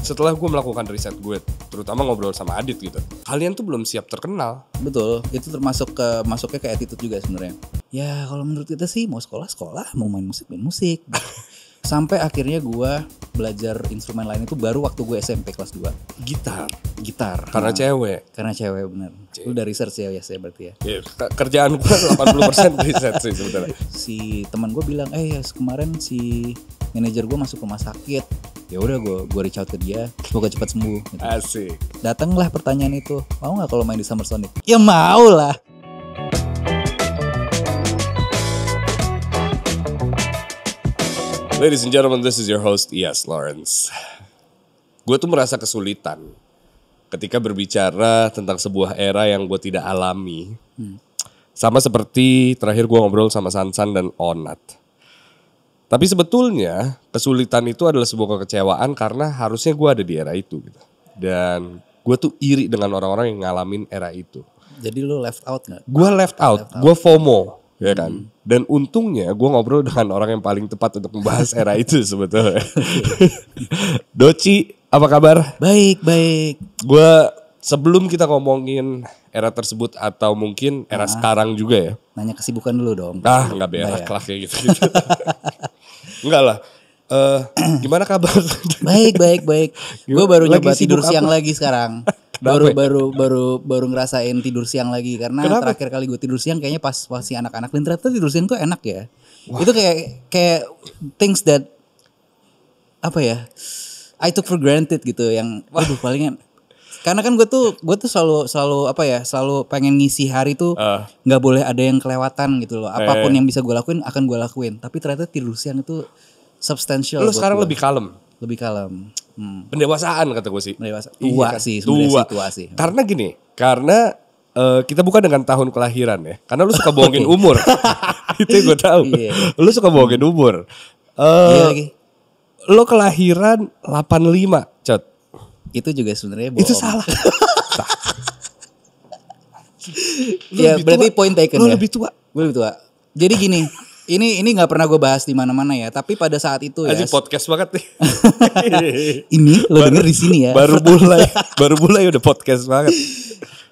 setelah gue melakukan riset gue, terutama ngobrol sama Adit gitu, kalian tuh belum siap terkenal. Betul, itu masuknya ke attitude juga sebenarnya. Ya kalau menurut kita sih mau sekolah, mau main musik. Sampai akhirnya gue belajar instrumen lain itu baru waktu gue SMP kelas 2. Gitar. Karena cewek. Karena cewek bener. Lu udah research ya saya berarti ya. Kerjaan gue 80% riset sih sebenarnya. Si teman gue bilang, ya kemarin si manajer gue masuk rumah sakit. Ya udah gue reach out ke dia, semoga cepat sembuh. Gitu. Asik. Datanglah pertanyaan itu, mau nggak kalau main di Summer Sonic? Ya mau lah. Ladies and gentlemen, this is your host Iyas Lawrence. Gue tuh merasa kesulitan ketika berbicara tentang sebuah era yang gue tidak alami. Sama seperti terakhir gue ngobrol sama Sansan dan Onat. Tapi sebetulnya kesulitan itu adalah sebuah kekecewaan karena harusnya gue ada di era itu gitu. Dan gue tuh iri dengan orang-orang yang ngalamin era itu. Jadi lu left out gak? Gue left out, gue FOMO ya kan. Dan untungnya gue ngobrol dengan orang yang paling tepat untuk membahas era itu sebetulnya. Doci, apa kabar? Baik. Gue sebelum kita ngomongin era tersebut atau mungkin era sekarang juga ya. Nanya kesibukan dulu dong. Gak berak lah kayak gitu. Enggak lah. Gimana kabar? Baik. Gue baru Lagi nyoba tidur sibuk siang apa? lagi sekarang. baru ngerasain tidur siang lagi karena Kenapa? terakhir kali gue tidur siang kayaknya pas masih anak-anak, dan ternyata tidur siang tuh enak ya. Wah. Itu kayak things that apa ya? I took for granted gitu yang aduh palingan karena kan gue tuh selalu apa ya, selalu pengen ngisi hari tuh nggak boleh ada yang kelewatan gitu loh. Apapun yang bisa gue lakuin akan gue lakuin. Tapi ternyata tidur siang itu substansial. Lu sekarang lebih kalem. Lebih kalem. Pendewasaan kata gue sih. Tua sih sebenarnya. Tua sih. Karena gini, kita buka dengan tahun kelahiran ya. Karena lu suka bohongin umur. Itu yang gue tahu. Iya. Lu suka bohongin umur. Iya lagi. Lu kelahiran 85, Cot. Itu juga sebenarnya bohong. Itu salah. Ya berarti tua. Point taken lu ya. Lebih tua. Gue lebih tua. Jadi gini, ini nggak pernah gue bahas di mana-mana ya. Tapi pada saat itu ya. Aji podcast banget nih. Ini lo denger di sini ya. Baru mulai udah podcast banget.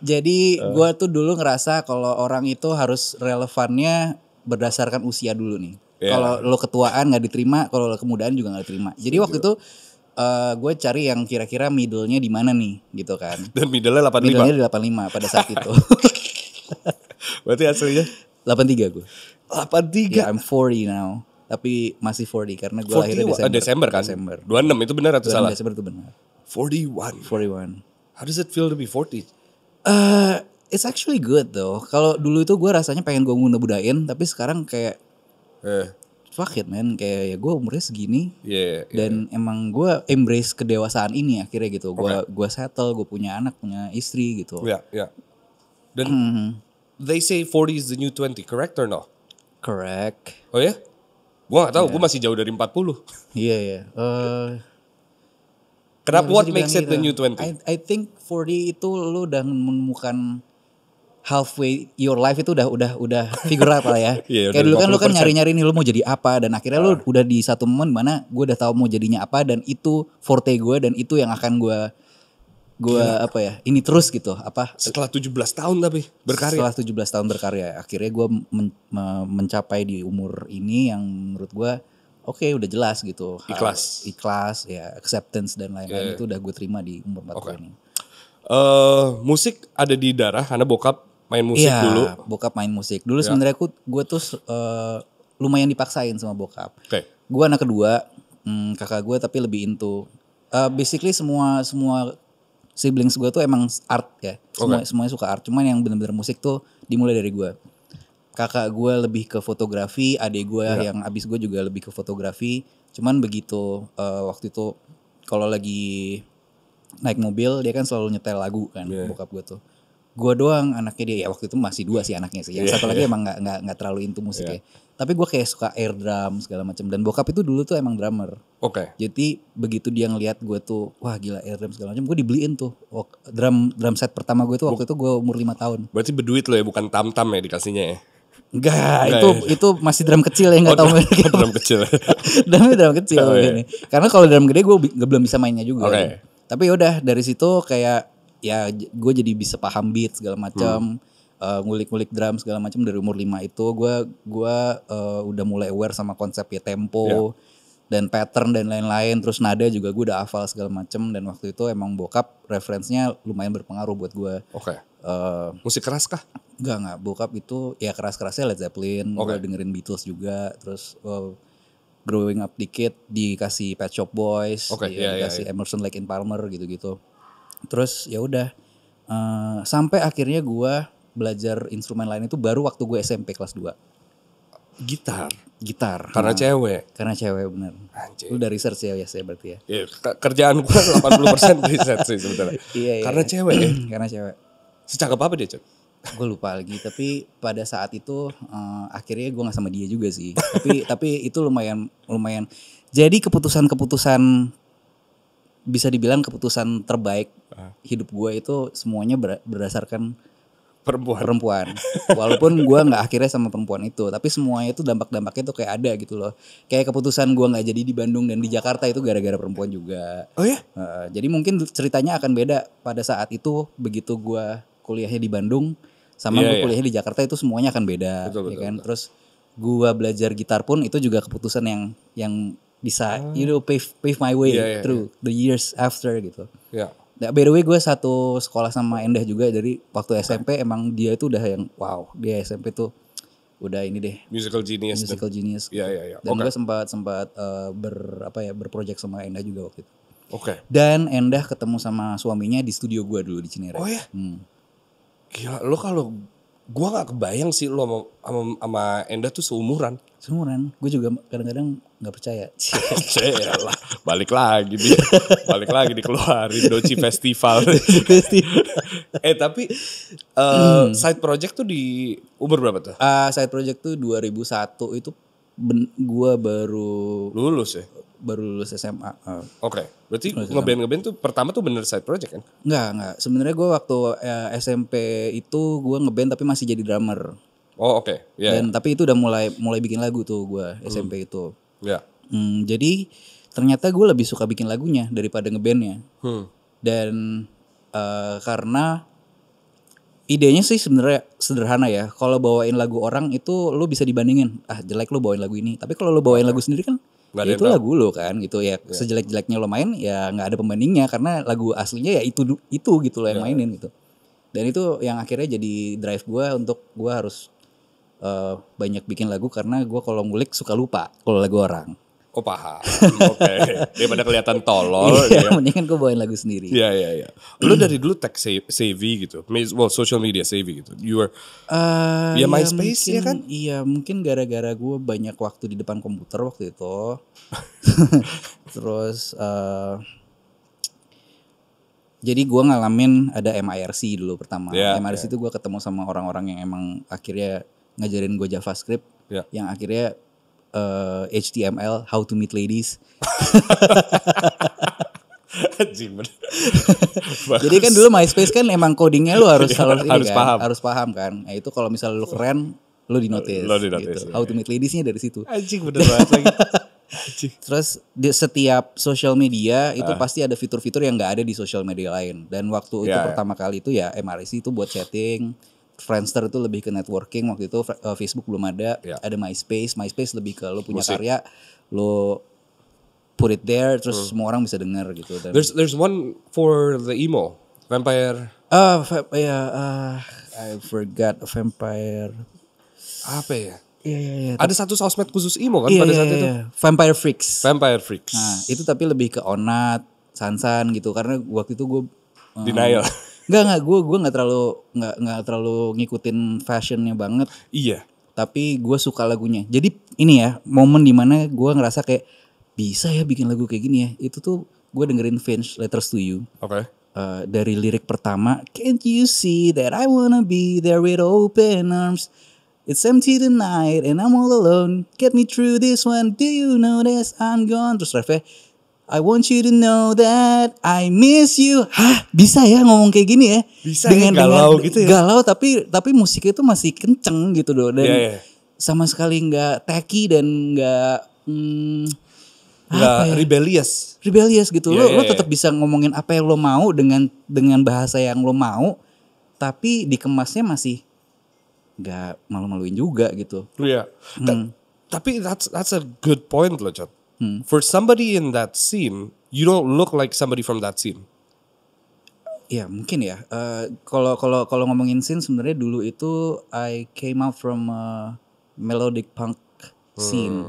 Jadi gue tuh dulu ngerasa kalau orang itu harus relevannya berdasarkan usia dulu nih. Yeah. Kalau lo ketuaan nggak diterima, kalau lo kemudaan juga nggak diterima. Jadi waktu itu gue cari yang kira-kira middle-nya di mana nih gitu kan. Dan middle-nya 85. Middle-nya di 85 pada saat itu. Berarti aslinya 83 gue. 83. Yeah, I'm 40 now. Tapi masih 40 karena gue lahirnya Desember kan? Desember. 26 itu benar atau salah? Desember itu benar. 41. How does it feel to be 40? It's actually good though. Kalau dulu itu gue rasanya pengen gue muda-mudain, tapi sekarang kayak fuck it man, kayak ya gue umurnya segini. Dan emang gue embrace kedewasaan ini akhirnya gitu. Gue settle, gue punya anak, punya istri gitu. Ya. Dan they say 40 is the new 20, correct or no? Correct. Oh ya? Gue gak tahu, gue masih jauh dari 40. Iya. Kenapa, what makes it the new 20? I think 40 itu lu udah menemukan halfway your life itu udah figure out lah ya. Yeah, kayak dulu kan lu kan nyari-nyari nih lu mau jadi apa, dan akhirnya lu udah di satu momen mana gue udah tahu mau jadinya apa, dan itu forte gue dan itu yang akan gue apa ya, ini terus gitu apa. Setelah 17 tahun tapi berkarya. Setelah 17 tahun berkarya, akhirnya gue mencapai di umur ini yang menurut gue oke, udah jelas gitu. Ikhlas ya, acceptance dan lain-lain itu udah gue terima di umur 40 ini. Musik ada di darah karena bokap main musik dulu. Iya, bokap main musik. Dulu sebenarnya gue tuh lumayan dipaksain sama bokap. Gue anak kedua, kakak gue tapi lebih into basically semua siblings gue tuh emang art ya. Semuanya suka art. Cuman yang benar-benar musik tuh dimulai dari gue. Kakak gue lebih ke fotografi, adik gue yang abis gue juga lebih ke fotografi. Cuman begitu waktu itu kalau lagi naik mobil dia kan selalu nyetel lagu kan, bokap gue tuh. Gue doang anaknya dia, ya waktu itu masih 2 sih anaknya sih. Yang satu lagi emang nggak terlalu into musik ya. Tapi gue kayak suka air drum segala macam, dan bokap itu dulu tuh emang drummer. Jadi begitu dia ngelihat gue tuh, wah gila air drum segala macam, gue dibeliin tuh drum set pertama gue tuh waktu itu gue umur 5 tahun. Berarti berduit lo ya, bukan tam-tam ya dikasihnya ya? Enggak, itu masih drum kecil ya, nggak tahu mereka. Drum kecil. drum kecil ini. Karena kalau drum gede gue belum bisa mainnya juga. Tapi udah dari situ kayak ya gue jadi bisa paham beat segala macam, ngulik-ngulik drum segala macam dari umur 5 itu gue udah mulai aware sama konsep ya tempo dan pattern dan lain-lain, terus nada juga gue udah hafal segala macam, dan waktu itu emang bokap referensinya lumayan berpengaruh buat gue. Musik keras kah? Enggak, bokap itu ya keras-kerasnya Led Zeppelin, gue dengerin Beatles juga, terus growing up dikit dikasih Pet Shop Boys, dikasih Emerson Lake and Palmer gitu-gitu. Terus ya udah sampai akhirnya gue belajar instrumen lain itu baru waktu gue SMP kelas 2. Gitar. Karena cewek. Karena cewek benar. Lu udah research ya saya berarti ya. Iya, kerjaan gue 80% riset sih sebetulnya. Iya. Karena cewek ya. Karena cewek. Secakep apa dia, Cok? Gue lupa lagi, tapi pada saat itu akhirnya gue nggak sama dia juga sih. tapi itu lumayan. Jadi keputusan bisa dibilang keputusan terbaik hidup gue itu semuanya berdasarkan perempuan. Walaupun gue nggak akhirnya sama perempuan itu, tapi semuanya itu dampak-dampaknya tuh kayak ada gitu loh. Kayak keputusan gue nggak jadi di Bandung dan di Jakarta itu gara-gara perempuan juga. Oh ya? Jadi mungkin ceritanya akan beda pada saat itu, begitu gue kuliahnya di Bandung sama gue kuliahnya di Jakarta itu semuanya akan beda. Betul. Terus gue belajar gitar pun itu juga keputusan yang bisa pave my way through the years after gitu. Nah, by the way gue satu sekolah sama Endah juga dari waktu SMP. Emang dia itu udah yang wow, dia SMP tuh udah ini deh, musical genius. Iya. Dan gue sempat berproject sama Endah juga waktu itu. Dan Endah ketemu sama suaminya di studio gue dulu di Cinere. Oh ya? Gila, lo kalau gue gak kebayang sih lo sama Endah tuh seumuran. Gue juga kadang-kadang gak percaya. Celah, balik lagi dikeluarin Doci Festival. Tapi side project tuh di umur berapa tuh? Side project tuh 2001 itu gue baru lulus ya? Baru lulus SMA. Berarti ngeband tuh pertama tuh bener side project kan? Enggak. Sebenarnya gue waktu SMP itu gue ngeband tapi masih jadi drummer. Dan tapi itu udah mulai bikin lagu tuh gue SMP itu. Jadi ternyata gue lebih suka bikin lagunya daripada ngebandnya. Dan karena idenya sih sebenarnya sederhana ya. Kalau bawain lagu orang itu lo bisa dibandingin. Jelek lo bawain lagu ini. Tapi kalau lo bawain lagu sendiri kan ya itu lagu lo kan gitu ya. Sejelek-jeleknya lo main ya nggak ada pembandingnya karena lagu aslinya ya itu gitu lo yang mainin gitu. Dan itu yang akhirnya jadi drive gue untuk gue harus banyak bikin lagu karena gue kalau ngulik suka lupa kalau lagu orang. Paham. Daripada kelihatan tolol. Mendingan gue bawain lagu sendiri. Iya. Lo dari dulu tech savvy gitu. Social media savvy gitu. You were MySpace mungkin, ya kan? Iya, mungkin gara-gara gue banyak waktu di depan komputer waktu itu. Terus jadi gue ngalamin ada MIRC dulu pertama. MIRC itu gue ketemu sama orang-orang yang emang akhirnya ngajarin gue JavaScript. Yang akhirnya HTML, how to meet ladies. Jadi kan dulu MySpace kan emang codingnya lu harus paham kan. Nah itu kalau misalnya lu keren, lu di notice gitu. How to meet ladiesnya dari situ. Anjing bener banget lagi. Terus di setiap social media itu pasti ada fitur-fitur yang nggak ada di social media lain. Dan waktu itu pertama kali itu ya MRC itu buat chatting. Friendster itu lebih ke networking, waktu itu Facebook belum ada. Ada MySpace lebih ke lo punya karya, lo put it there, terus semua orang bisa dengar gitu. Dan there's one for the emo, Vampire. I forgot Vampire. Apa ya? Iya. Ada satu sosmed khusus emo kan pada saat itu. Vampire Freaks. Nah, itu tapi lebih ke Onat, Sansan gitu, karena waktu itu gue denial. Enggak, gue nggak terlalu ngikutin fashionnya banget. Iya. Tapi gue suka lagunya. Jadi ini ya momen dimana gue ngerasa kayak bisa ya bikin lagu kayak gini ya. Itu tuh gue dengerin Finch Letters to You. Dari lirik pertama, can't you see that I wanna be there with open arms. It's empty tonight and I'm all alone. Get me through this one. Do you notice I'm gone? Terus refnya, I want you to know that I miss you. Hah, bisa ya ngomong kayak gini ya? Bisa dengan galau gitu ya? Galau tapi musiknya itu masih kenceng gitu loh. Dan sama sekali nggak tacky dan nggak rebellious gitu. Lo tetap bisa ngomongin apa yang lo mau dengan bahasa yang lo mau, tapi dikemasnya masih nggak malu-maluin juga gitu. Iya. Tapi that's a good point loh, Cot. For somebody in that scene, you don't look like somebody from that scene. Ya mungkin ya. Kalau ngomongin scene sebenarnya dulu itu I came out from a melodic punk scene.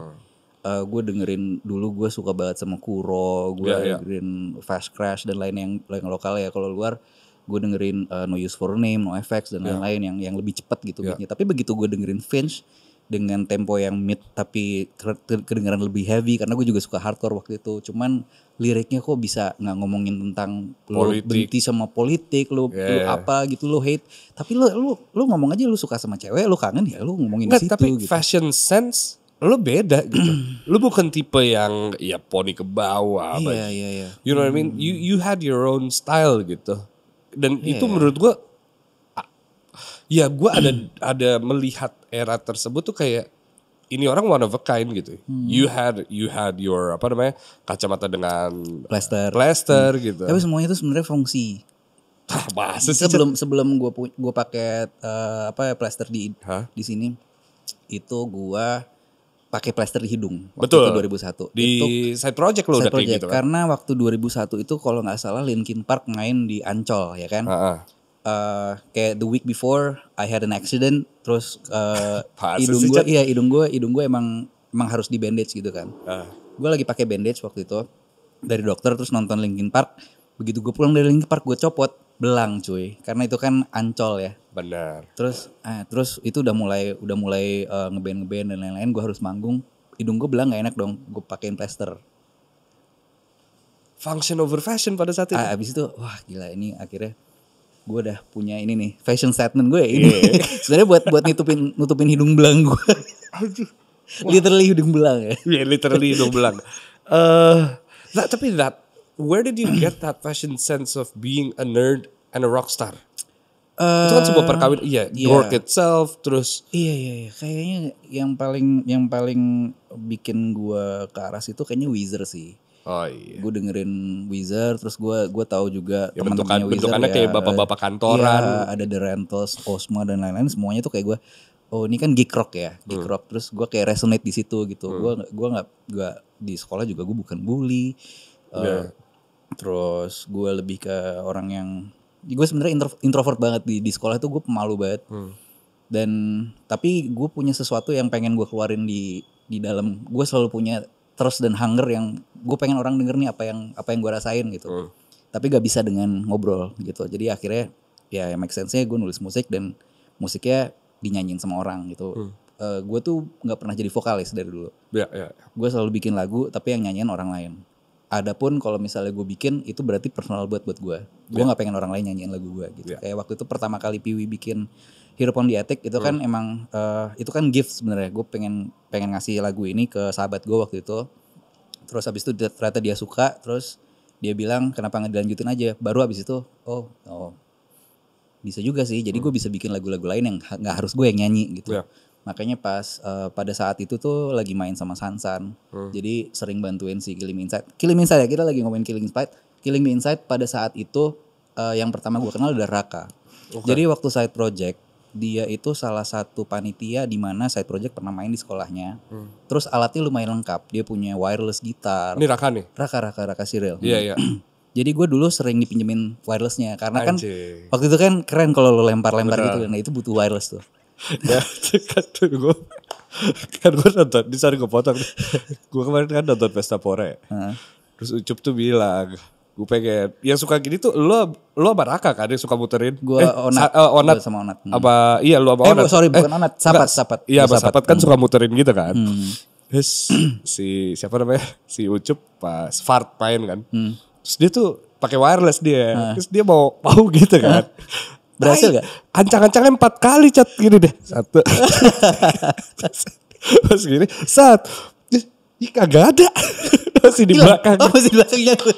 Gue dengerin dulu, gue suka banget sama Kuro, gue dengerin Fast Crash dan lain yang lokal ya. Kalau luar gue dengerin No Use For A Name, NoFX dan lain-lain yang lebih cepat gitu beatnya. Tapi begitu gue dengerin Finch dengan tempo yang mid tapi kedengaran lebih heavy, karena gue juga suka hardcore waktu itu. Cuman liriknya kok bisa nggak ngomongin tentang lo benci sama politik, lo apa gitu, lo hate. Tapi lo ngomong aja lo suka sama cewek, lo kangen ya lo ngomongin di situ. Tapi gitu. fashion sense lo beda gitu. Lo bukan tipe yang ya poni ke bawah. Iya. You know what I mean? You had your own style gitu. Dan itu menurut gue, ya gue ada melihat era tersebut tuh kayak ini orang one of a kind gitu. You had your apa namanya, kacamata dengan plaster gitu. Tapi semuanya itu sebenarnya fungsi. Bahasa sih. Sebelum gue pakai plaster di sini, itu gue pakai plaster di hidung. Betul. Waktu itu 2001. Di itu side project lo udah kayak gitu kan. Karena waktu 2001 itu kalau nggak salah Linkin Park main di Ancol ya kan. Kayak the week before I had an accident, terus hidung gue emang harus di bandage gitu kan. Gue lagi pakai bandage waktu itu dari dokter, terus nonton Linkin Park. Begitu gue pulang dari Linkin Park gue copot, belang cuy, karena itu kan Ancol ya. Benar. Terus itu udah mulai ngeband dan lain-lain, gue harus manggung, hidung gue belang gak enak dong, gue pakein plaster. Function over fashion pada saat itu. Abis itu wah gila, ini akhirnya gue udah punya ini nih, fashion statement gue ini. Sebenarnya buat nutupin hidung belang gue. Literally hidung belang ya. Yeah, literally hidung belang. Tapi where did you get that fashion sense of being a nerd and a rock star? Itu kan sebuah perkawinan, work itself, terus. Iya. Kayaknya yang paling bikin gue ke arah situ kayaknya Weezer sih. Oh iya. Gue dengerin Weezer, terus gue tahu juga teman-temannya Weezer bentukannya kayak bapak-bapak kantoran. Iya, ada The Rentals, Osma dan lain-lain, semuanya tuh kayak gue, oh ini kan geek rock ya, geek rock. Terus gue kayak resonate di situ gitu. Gue nggak di sekolah juga gue bukan bully. Terus gue lebih ke orang yang, gue sebenarnya introvert banget di sekolah itu, gue pemalu banget. Dan tapi gue punya sesuatu yang pengen gue keluarin di dalam. Gue selalu punya thirst dan hunger yang gue pengen orang denger nih apa yang gue rasain gitu. Tapi gak bisa dengan ngobrol gitu. Jadi akhirnya ya make sense-nya gue nulis musik dan musiknya dinyanyiin sama orang gitu. Gue tuh gak pernah jadi vokalis dari dulu. Gue selalu bikin lagu tapi yang nyanyiin orang lain. Adapun kalau misalnya gue bikin, itu berarti personal buat gue. Gue gak pengen orang lain nyanyiin lagu gue gitu. Kayak waktu itu pertama kali Piwi bikin Hero on the Attic, itu kan emang itu kan gift sebenarnya. Gue pengen ngasih lagu ini ke sahabat gue waktu itu. Terus abis itu ternyata dia suka, terus dia bilang kenapa nggak dilanjutin aja. Baru abis itu oh bisa juga sih. Jadi gue bisa bikin lagu-lagu lain yang nggak harus gue yang nyanyi gitu. Makanya pas pada saat itu tuh lagi main sama Sansan. Jadi sering bantuin si Killing Me Inside ya, kita lagi ngomongin Killing Me Inside pada saat itu yang pertama gue kenal ada Raka. Jadi waktu side project, dia itu salah satu panitia di mana side project pernah main di sekolahnya. Terus alatnya lumayan lengkap. Dia punya wireless gitar. Ini Raka nih? Raka Cyril. Iya. Jadi gue dulu sering dipinjemin wirelessnya. Karena kan waktu itu kan keren kalau lo lempar-lempar gitu. Nah itu butuh wireless tuh. Ya kan gue nonton, di saat gue potong. Gue kemarin kan nonton Pesta Pore. Terus Ucup tuh bilang, gue pengen yang suka gini tuh lo sama Raka kan yang suka muterin. Gue Onat sama Onat. Apa iya lo sama Onat. Sorry bukan Onat, Sapat. Iya sama Sapat kan suka muterin gitu kan. Terus si siapa namanya, si Ucup pas Fart main kan. Terus dia tuh pakai wireless dia. Terus dia mau gitu kan. Berhasil gak? Ancang-ancangnya 4 kali Cat gini deh. 1. Pas gini. Ih kagak ada. Masih di belakang. Oh masih di belakangnya gue.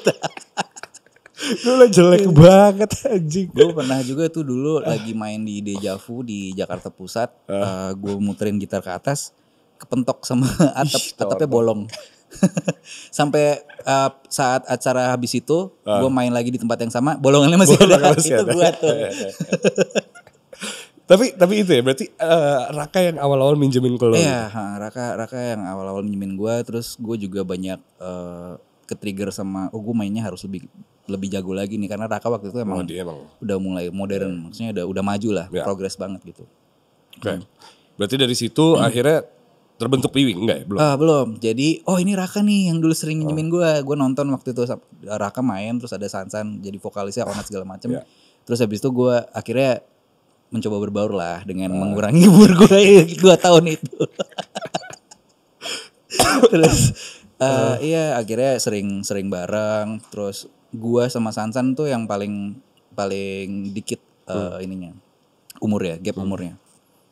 Lu jelek banget anjing. Gue pernah juga tuh dulu lagi main di Dejavu di Jakarta Pusat. Gue muterin gitar ke atas, kepentok sama atapnya bolong. Sampai saat acara habis itu, gue main lagi di tempat yang sama, bolongannya masih ada. Itu gue tuh. Tapi itu ya berarti Raka yang awal-awal minjemin ke lo. Iya, Raka yang awal-awal minjemin gue, terus gue juga banyak ke-trigger sama gue mainnya harus lebih jago lagi nih karena Raka waktu itu emang udah mulai modern, maksudnya udah maju lah, progres banget gitu. Oke. Berarti dari situ akhirnya terbentuk Piwi enggak ya? Belum. Jadi ini Raka nih yang dulu sering minjemin gue. Gue nonton waktu itu Raka main, terus ada Sansan jadi vokalisnya Onat segala macem. Terus habis itu gue akhirnya mencoba berbaur lah dengan mengurangi umur gue 2 tahun itu. Terus iya akhirnya sering bareng. Terus gue sama Sansan tuh yang paling dikit ininya umur ya, gap umurnya.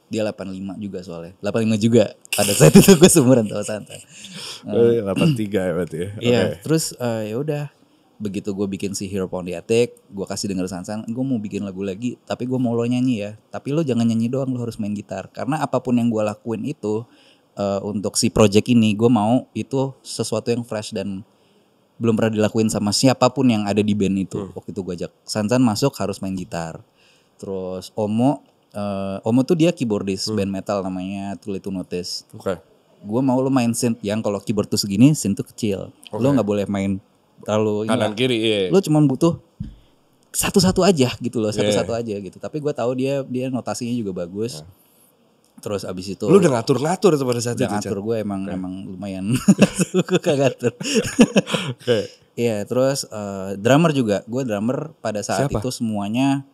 Dia 85 juga soalnya. 85 juga. Pada saat itu gue seumuran sama Sansan. 83 ya berarti ya. Iya, terus ya udah. Begitu gue bikin si Hero Pound the Attic, gue kasih denger Sansan, gue mau bikin lagu lagi, tapi gue mau lo nyanyi ya. Tapi lo jangan nyanyi doang, lo harus main gitar. Karena apapun yang gue lakuin itu untuk si project ini, gue mau itu sesuatu yang fresh dan belum pernah dilakuin sama siapapun yang ada di band itu. Waktu itu gue ajak Sansan masuk harus main gitar. Terus Omo tuh dia keyboardist band metal namanya Too Late to Notice. Gue mau lo main synth yang kalau keyboard tuh segini, synth tuh kecil. Lo nggak boleh main terlalu kanan kiri. Lo cuma butuh satu-satu aja gitu loh, satu-satu aja gitu. Tapi gue tahu dia notasinya juga bagus. Terus abis itu lu udah ngatur-ngatur tuh pada saat itu. Ngatur gue emang lumayan suka ngatur. Iya, terus drummer juga. Gue drummer pada saat itu semuanya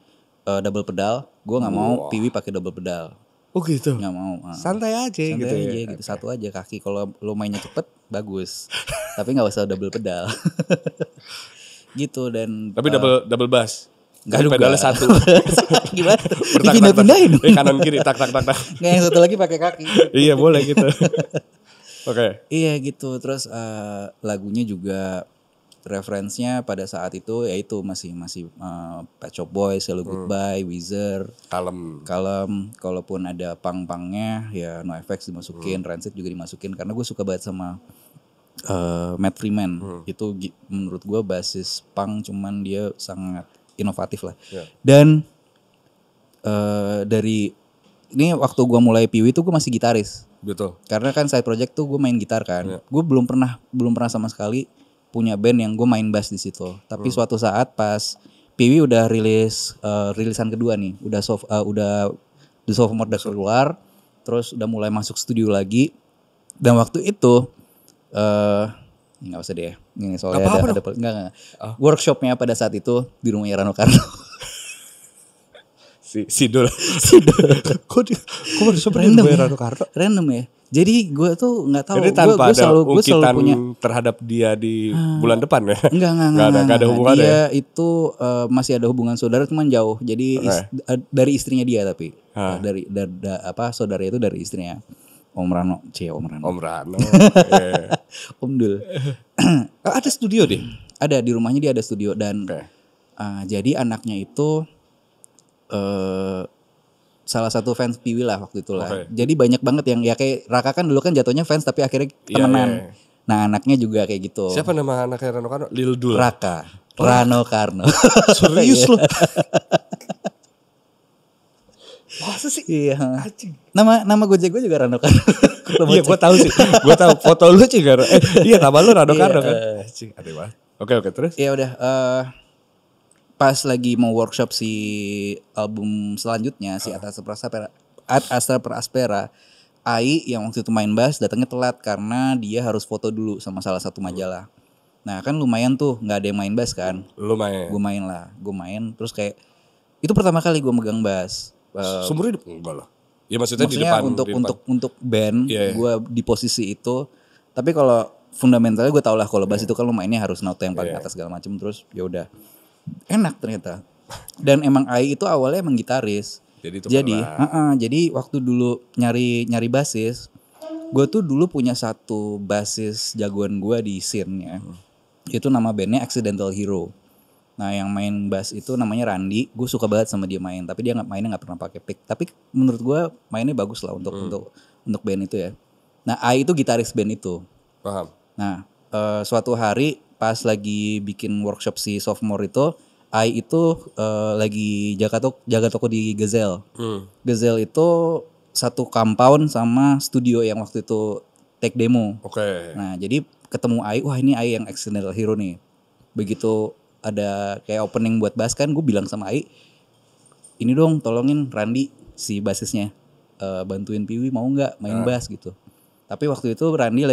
double pedal. Gue nggak mau Piwi pakai double pedal. Oh gitu. Nggak mau. Santai aja gitu. Satu aja kaki. Kalau lo mainnya cepet bagus. Tapi nggak usah double pedal. Gitu dan. Tapi double bass. Gak ada pedalnya satu. Gimana? Dipindah-pindahin. Kanan kiri tak. Nggak, yang satu lagi pakai kaki. Iya boleh gitu. Oke. Iya gitu. Terus lagunya juga referensinya pada saat itu yaitu masih Pet Shop Boys, Hello Goodbye, Weezer, Kalem. Kalaupun ada punk-punknya ya NoFX dimasukin, Rancid juga dimasukin karena gue suka banget sama Matt Freeman. Itu menurut gue basis punk cuman dia sangat inovatif lah. Dan dari ini waktu gue mulai Piwi tuh gue masih gitaris. Betul. Karena kan side project tuh gue main gitar kan. Gue belum pernah sama sekali punya band yang gue main bass di situ. Tapi suatu saat pas Piwi udah rilisan kedua nih, udah The Sophomore udah keluar, terus udah mulai masuk studio lagi. Dan waktu itu nggak usah deh, ini soalnya ada enggak. Workshopnya pada saat itu di rumahnya Rano Karno. Sidul. Kok workshop random ya? Rano Karno? Random ya. Jadi gue tuh nggak tahu. Jadi tanpa gue selalu punya terhadap dia di bulan depan ya? Enggak ada hubungannya. Dia itu masih ada hubungan saudara cuman jauh. Jadi dari istrinya dia tapi dari saudara itu dari istrinya. Om Rano. Om Dul. Ada studio deh. Ada di rumahnya dia ada studio dan jadi anaknya itu salah satu fans Piwi lah waktu itu lah. Jadi banyak banget yang ya kayak Raka kan dulu kan jatuhnya fans tapi akhirnya temenan. Nah anaknya juga kayak gitu. Siapa nama anaknya Rano Karno? Lil Dul. Raka. Rano Karno. Serius loh. Masa sih? Iya. Nama Gojek gue juga Rano Karno. Iya gue tahu sih. Gue tahu foto lu juga. Iya nama lu Rano Karno kan. Aneh banget. Oke terus? Ya udah. Pas lagi mau workshop si album selanjutnya si Ad Astra per Aspera, Ai yang waktu itu main bass datangnya telat karena dia harus foto dulu sama salah satu majalah. Nah kan lumayan tuh nggak ada yang main bass kan. Lumayan. Gue main terus kayak itu pertama kali gue megang bass. Seumur hidup enggak lah. Ya maksudnya di depan. Untuk band gue di posisi itu. Tapi kalau fundamentalnya gue tau lah kalau bass itu kan lu mainnya harus note yang paling atas segala macam terus ya udah. Enak ternyata. Dan emang Ai itu awalnya emang gitaris. Jadi waktu dulu nyari basis Gue tuh dulu punya satu basis jagoan gue di scene-nya. Itu nama bandnya Accidental Hero. Nah yang main bass itu namanya Randy. Gue suka banget sama dia main. Tapi dia mainnya nggak pernah pakai pick. Tapi menurut gue mainnya bagus lah untuk band itu ya. Nah Ai itu gitaris band itu. Paham. Nah suatu hari pas lagi bikin workshop si sophomore itu, Ai itu lagi jaga toko di Gazelle. Gazelle itu satu compound sama studio yang waktu itu take demo. Oke. Nah jadi ketemu Ai, wah ini Ai yang Accidental Hero nih. Begitu ada kayak opening buat bass kan, gue bilang sama Ai, ini dong tolongin Randy si basisnya, bantuin Piwi mau nggak main bass gitu. Tapi waktu itu Randy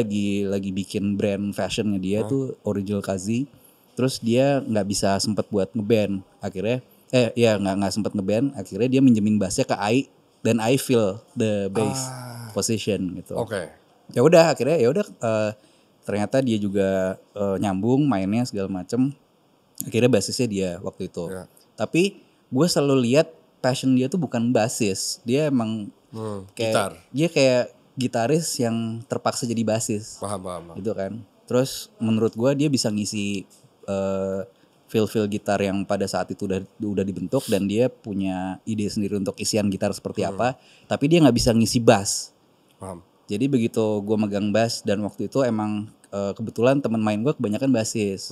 lagi bikin brand fashionnya dia tuh Original Kazi. Terus dia nggak bisa sempet buat ngeband. Akhirnya nggak sempet ngeband. Akhirnya dia minjemin bassnya ke Ai dan I feel the bass position gitu. Oke. Ya udah akhirnya ternyata dia juga nyambung mainnya segala macem. Akhirnya basisnya dia waktu itu. Yeah. Tapi gue selalu lihat passion dia tuh bukan basis. Dia emang gitar. Dia kayak gitaris yang terpaksa jadi basis. Paham. Gitu kan. Terus menurut gue dia bisa ngisi feel gitar yang pada saat itu udah dibentuk dan dia punya ide sendiri untuk isian gitar seperti apa, tapi dia nggak bisa ngisi bass. Paham. Jadi begitu gue megang bass dan waktu itu emang kebetulan teman main gue kebanyakan bassis.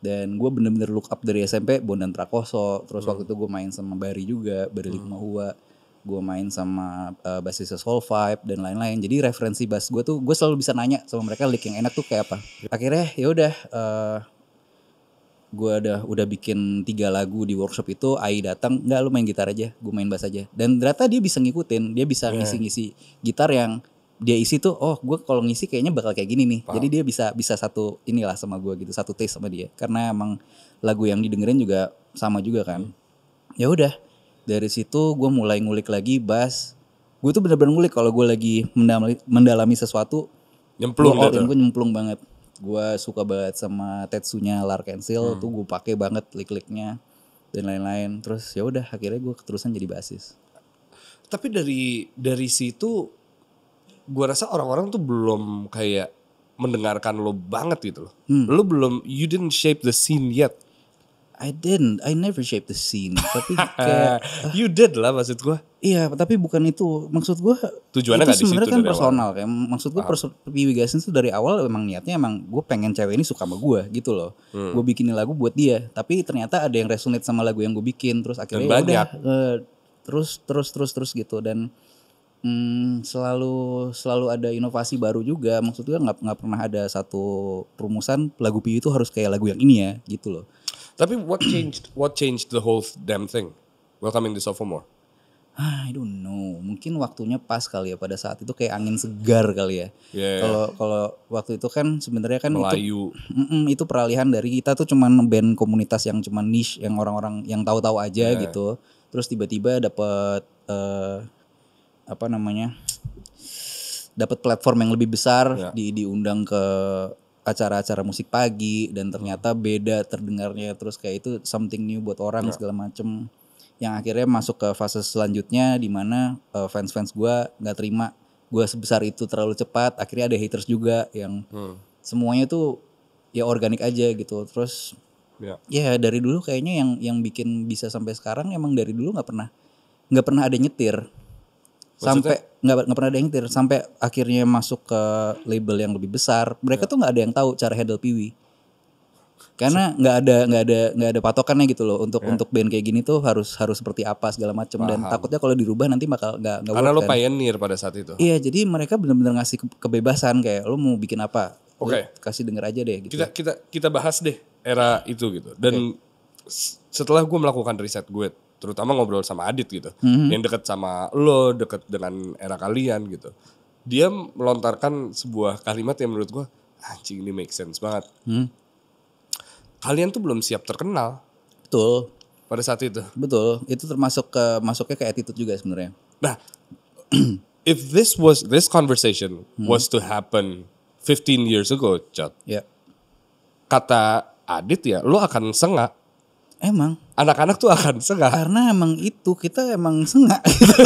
Dan gue bener-bener look up dari SMP Bondan Prakoso. Terus waktu itu gue main sama Bari juga, Bari Likmahua. Gue main sama bassisnya Soul Vibe dan lain-lain. Jadi referensi bass gue tuh gue selalu bisa nanya sama mereka lick yang enak tuh kayak apa. Akhirnya ya udah. Gue udah bikin 3 lagu di workshop itu. Ai datang, nggak lu main gitar aja, gue main bass aja. Dan ternyata dia bisa ngikutin, dia bisa ngisi gitar yang dia isi tuh. Oh, gue kalau ngisi kayaknya bakal kayak gini nih. Jadi dia bisa satu inilah sama gue gitu, satu taste sama dia. Karena emang lagu yang didengerin juga sama juga kan. Ya udah, dari situ gue mulai ngulik lagi bass. Gue tuh bener-bener ngulik kalau gue lagi mendalami sesuatu. Nyemplung gitu. Gue nyemplung banget. Gue suka banget sama Tetsunya Larkensil tuh gue pakai banget lick-licknya dan lain-lain. Terus ya udah akhirnya gue keterusan jadi basis. Tapi dari situ gue rasa orang-orang tuh belum kayak mendengarkan lo banget gitu loh. Lo belum, you didn't shape the scene yet. I never shaped the scene. Tapi kayak you did lah maksud gue. Iya, tapi bukan itu. Maksud gue tujuannya itu sebenarnya kan personal kan. Maksud gue Piwi Gasin tuh dari awal emang niatnya emang gue pengen cewek ini suka sama gue gitu loh. Gue bikinin lagu buat dia. Tapi ternyata ada yang resonate sama lagu yang gue bikin. Terus akhirnya udah terus gitu. Dan selalu ada inovasi baru juga. Maksud gue nggak pernah ada satu perumusan lagu Piwi itu harus kayak lagu yang ini ya gitu loh. Tapi what changed the whole damn thing? Welcoming the sophomore. I don't know. Mungkin waktunya pas kali ya pada saat itu kayak angin segar kali ya. Kalau waktu itu kan sebenarnya kan Melayu. Itu peralihan dari kita tuh cuman band komunitas yang cuman niche yang orang-orang yang tahu-tahu aja gitu. Terus tiba-tiba dapat dapat platform yang lebih besar, diundang ke acara-acara musik pagi dan ternyata beda terdengarnya, terus kayak itu something new buat orang segala macem, yang akhirnya masuk ke fase selanjutnya di mana fans-fans gue nggak terima gue sebesar itu terlalu cepat. Akhirnya ada haters juga yang semuanya tuh ya organik aja gitu. Terus ya dari dulu kayaknya yang bikin bisa sampai sekarang emang dari dulu nggak pernah ada nyetir. Sampai nggak pernah ada yang nyetir sampai akhirnya masuk ke label yang lebih besar. Mereka tuh nggak ada yang tahu cara handle Piwi, karena nggak ada patokannya gitu loh untuk band kayak gini tuh harus seperti apa segala macam. Dan takutnya kalau dirubah nanti bakal nggak karena lo pioneer pada saat itu. Iya, jadi mereka benar-benar ngasih kebebasan kayak lo mau bikin apa, kasih denger aja deh gitu. Kita bahas deh era itu gitu. Dan setelah gue melakukan riset gue, terutama ngobrol sama Adit gitu, yang deket sama lo, deket dengan era kalian gitu, dia melontarkan sebuah kalimat yang menurut gue anjing ini make sense banget. Kalian tuh belum siap terkenal. Betul. Pada saat itu. Betul. Itu masuknya ke attitude juga sebenarnya. Nah, if this conversation was to happen 15 years ago, Cot. Yeah. Kata Adit ya, lo akan sengak. Emang anak-anak tuh akan sengak. Karena emang itu kita emang sengak gitu.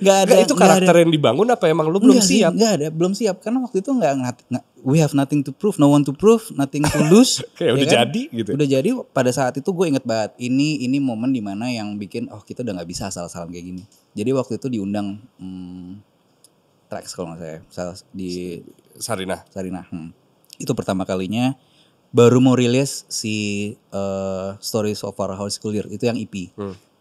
Gak ada. Itu karakter yang dibangun apa emang lu belum siap? Gak ada, belum siap. Karena waktu itu nggak we have nothing to prove, no one to prove, nothing to lose. Kayak udah kan? Jadi gitu. Udah jadi pada saat itu gue inget banget. Ini momen dimana yang bikin kita udah nggak bisa asal-asalan kayak gini. Jadi waktu itu diundang Trax kalau nggak salah di Sarinah. Itu pertama kalinya. Baru mau rilis si Stories of Our High School Year itu yang EP.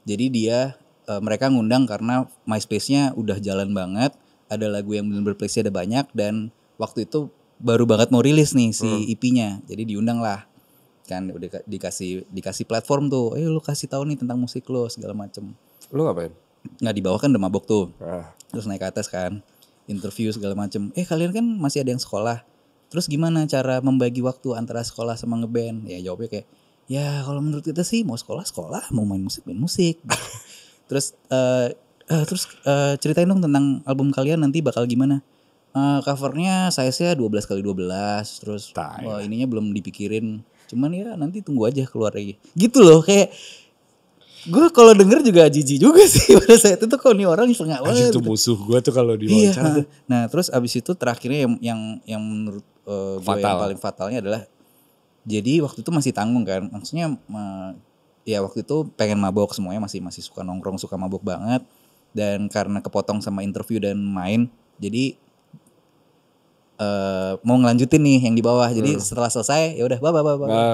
Jadi dia mereka ngundang karena MySpace-nya udah jalan banget, ada lagu yang benar-benar playlist-nya ada banyak dan waktu itu baru banget mau rilis nih si EP-nya. Jadi diundang lah. Kan udah dikasih platform tuh. Ayo lu kasih tahu nih tentang musik lo segala macem. Lu ngapain? Nggak di bawah kan udah mabok tuh. Terus naik ke atas kan. Interview segala macem. Kalian kan masih ada yang sekolah. Terus gimana cara membagi waktu antara sekolah sama ngeband? Ya jawabnya kayak, ya kalau menurut kita sih mau sekolah, mau main musik. Terus ceritain dong tentang album kalian nanti bakal gimana? Covernya size-nya 12x12, terus ininya belum dipikirin. Cuman ya nanti tunggu aja keluar lagi. Gitu loh kayak, gue kalau denger juga jijik juga sih pada saat itu kok nih orang sengak banget. Itu musuh gue tuh kalau diwawancara. Iya. Nah terus abis itu terakhirnya yang menurut gue yang paling fatalnya adalah jadi waktu itu masih tanggung kan, maksudnya ya waktu itu pengen mabok semuanya masih suka nongkrong, suka mabok banget dan karena kepotong sama interview dan main jadi mau ngelanjutin nih yang di bawah. Jadi setelah selesai ya udah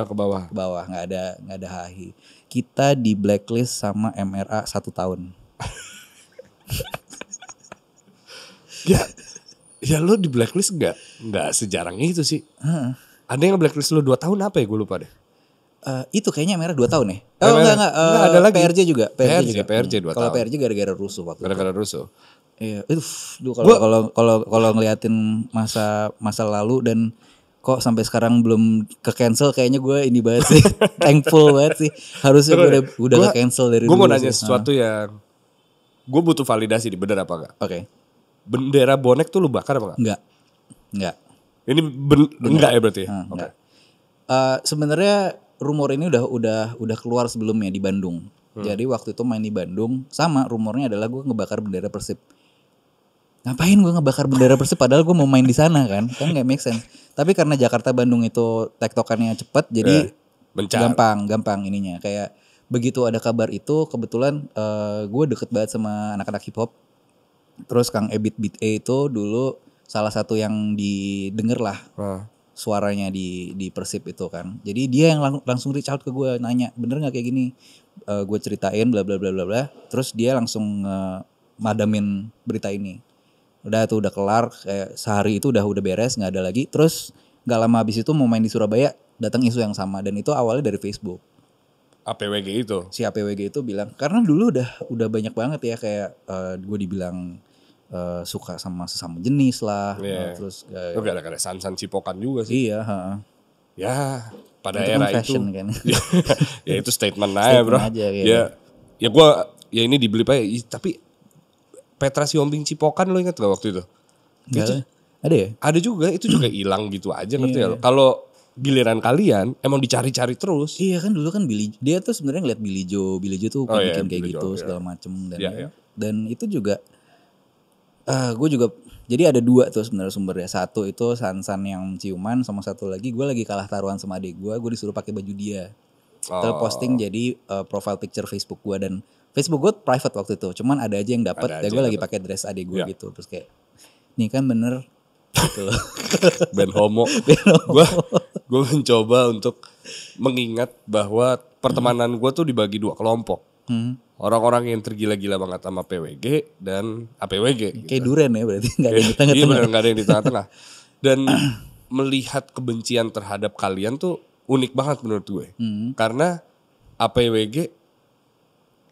ke bawah nggak ada hahi. Kita di blacklist sama MRA 1 tahun. Ya lo di blacklist nggak sejarang itu sih. Ada yang blacklist lo 2 tahun apa ya gue lupa deh. Itu kayaknya MRA 2 tahun ya. Enggak ada lagi. PRJ juga. PRJ 2 tahun. Kalau PRJ gara-gara rusuh waktu. Gara-gara rusuh. Iya, kalau ngeliatin masa lalu dan kok sampai sekarang belum ke cancel kayaknya gue ini banget sih. Thankful banget sih. Harusnya gue udah ke cancel dari dulu. Gue mau nanya sesuatu yang gue butuh validasi di bener apa enggak. Oke. Bendera bonek tuh lu bakar apa enggak? Enggak. Ini enggak ya berarti? Enggak. Sebenarnya rumor ini udah keluar sebelumnya di Bandung. Jadi waktu itu main di Bandung sama rumornya adalah gue ngebakar bendera Persib. Ngapain gue ngebakar bendera Persib padahal gue mau main di sana kan nggak make sense. Tapi karena Jakarta Bandung itu tektokannya cepet jadi gampang ininya. Kayak begitu ada kabar itu kebetulan gue deket banget sama anak-anak hip hop. Terus Kang Ebit Beat A itu dulu salah satu yang didengar lah suaranya di Persib itu kan. Jadi dia yang langsung reach out ke gue nanya bener nggak kayak gini. Gue ceritain bla bla bla bla bla. Terus dia langsung madamin berita ini. Udah kelar kayak sehari itu udah beres nggak ada lagi. Terus nggak lama habis itu mau main di Surabaya datang isu yang sama dan itu awalnya dari Facebook. APWG itu. Si APWG itu bilang karena dulu udah banyak banget ya kayak gue dibilang suka sama sesama jenis lah. Terus lu gara-gara San Cipokan juga sih. Iya. Ya pada itu era fashion, itu kan? Ya itu statement aja bro ya gue ya ini dibeli pak tapi Petra Siombing Cipokan lo ingat gak waktu itu? Ada ya? Ada juga itu juga hilang gitu aja ngerti ya. Kalau giliran kalian emang dicari-cari terus. Iya kan dulu kan dia tuh sebenarnya ngeliat Billy Joe tuh bikin kayak Billy gitu segala macem dan itu juga gue juga jadi ada 2 tuh sebenarnya sumbernya. Satu itu Sansan yang ciuman sama satu lagi gue lagi kalah taruhan sama adik gue disuruh pakai baju dia. Terus posting jadi profile picture Facebook gue dan Facebook gue private waktu itu. Cuman ada aja yang dapat dan gue lagi pakai dress adik gue gitu. Terus kayak nih kan bener gitu loh. Band homo. Gue mencoba untuk mengingat bahwa pertemanan gue tuh dibagi 2 kelompok. Orang-orang yang tergila-gila banget sama PWG dan APWG. Kayak duren ya berarti gak ada yang di tengah-tengah. Iya bener gak ada yang di tengah-tengah. Dan melihat kebencian terhadap kalian tuh unik banget menurut gue. Karena APWG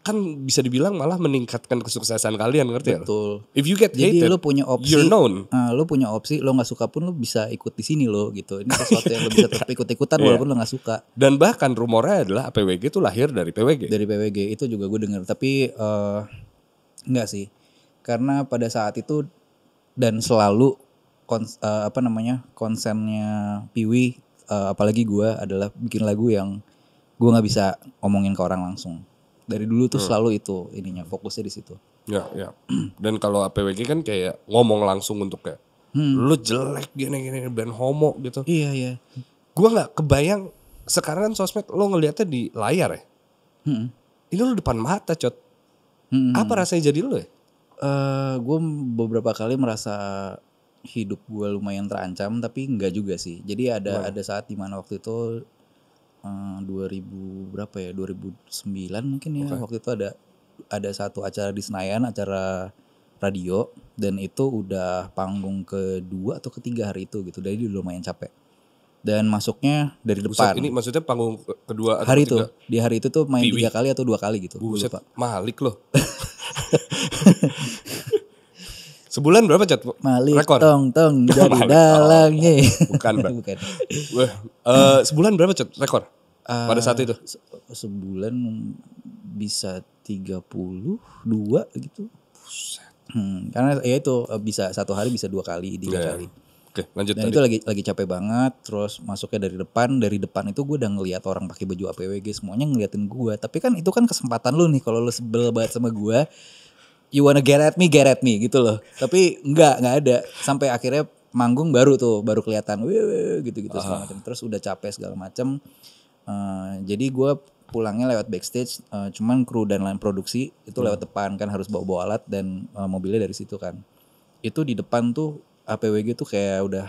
kan bisa dibilang malah meningkatkan kesuksesan kalian, ngerti ya? Betul. If you get hated, jadi lo punya opsi, you're known. Lo punya opsi, lo nggak suka pun lo bisa ikut di sini lo gitu. Ini sesuatu yang lo bisa tetap ikut-ikutan walaupun lo nggak suka. Dan bahkan rumornya adalah APWG itu lahir dari PWG. Dari PWG itu juga gue dengar, tapi nggak sih, karena pada saat itu dan selalu konsennya Piwi, apalagi gue adalah bikin lagu yang gue nggak bisa ngomongin ke orang langsung. Dari dulu tuh selalu itu ininya, fokusnya di situ. Ya. Dan kalau APWG kan kayak ngomong langsung untuk kayak lu jelek gini band homo gitu. Iya. Gue nggak kebayang sekarang kan sosmed lo ngelihatnya di layar ya. Ini lu depan mata Cot. Apa rasanya jadi lu ya? Gue beberapa kali merasa hidup gue lumayan terancam, tapi enggak juga sih. Jadi ada saat dimana waktu itu 2000 berapa ya, 2009 mungkin ya. Waktu itu ada satu acara di Senayan, acara radio, dan itu udah panggung kedua atau ketiga hari itu gitu. Jadi lumayan capek. Dan masuknya dari depan. Ini maksudnya panggung kedua atau hari ketiga? Itu di hari itu tuh main 3 kali atau 2 kali gitu. Buset, Malik loh. Sebulan berapa Cot? Malik rekor? tong dari dalangnya. Bukan Mbak. Bukan. Sebulan berapa Cot rekor? Pada saat itu? Sebulan bisa 32 gitu. Karena ya itu bisa satu hari bisa 2 kali, 3 kali. Oke, lanjut. Dan itu lagi capek banget. Terus masuknya dari depan itu gue udah ngeliat orang pakai baju APWG semuanya ngeliatin gue. Tapi kan itu kan kesempatan lu nih kalau lu sebel banget sama gue. You wanna get at me gitu loh. Tapi enggak ada. Sampai akhirnya manggung baru kelihatan gitu segala macam. Terus udah capek segala macam. Jadi gue pulangnya lewat backstage, cuman kru dan lain produksi itu lewat depan kan, harus bawa alat dan mobilnya dari situ kan. Itu di depan tuh APWG tuh kayak udah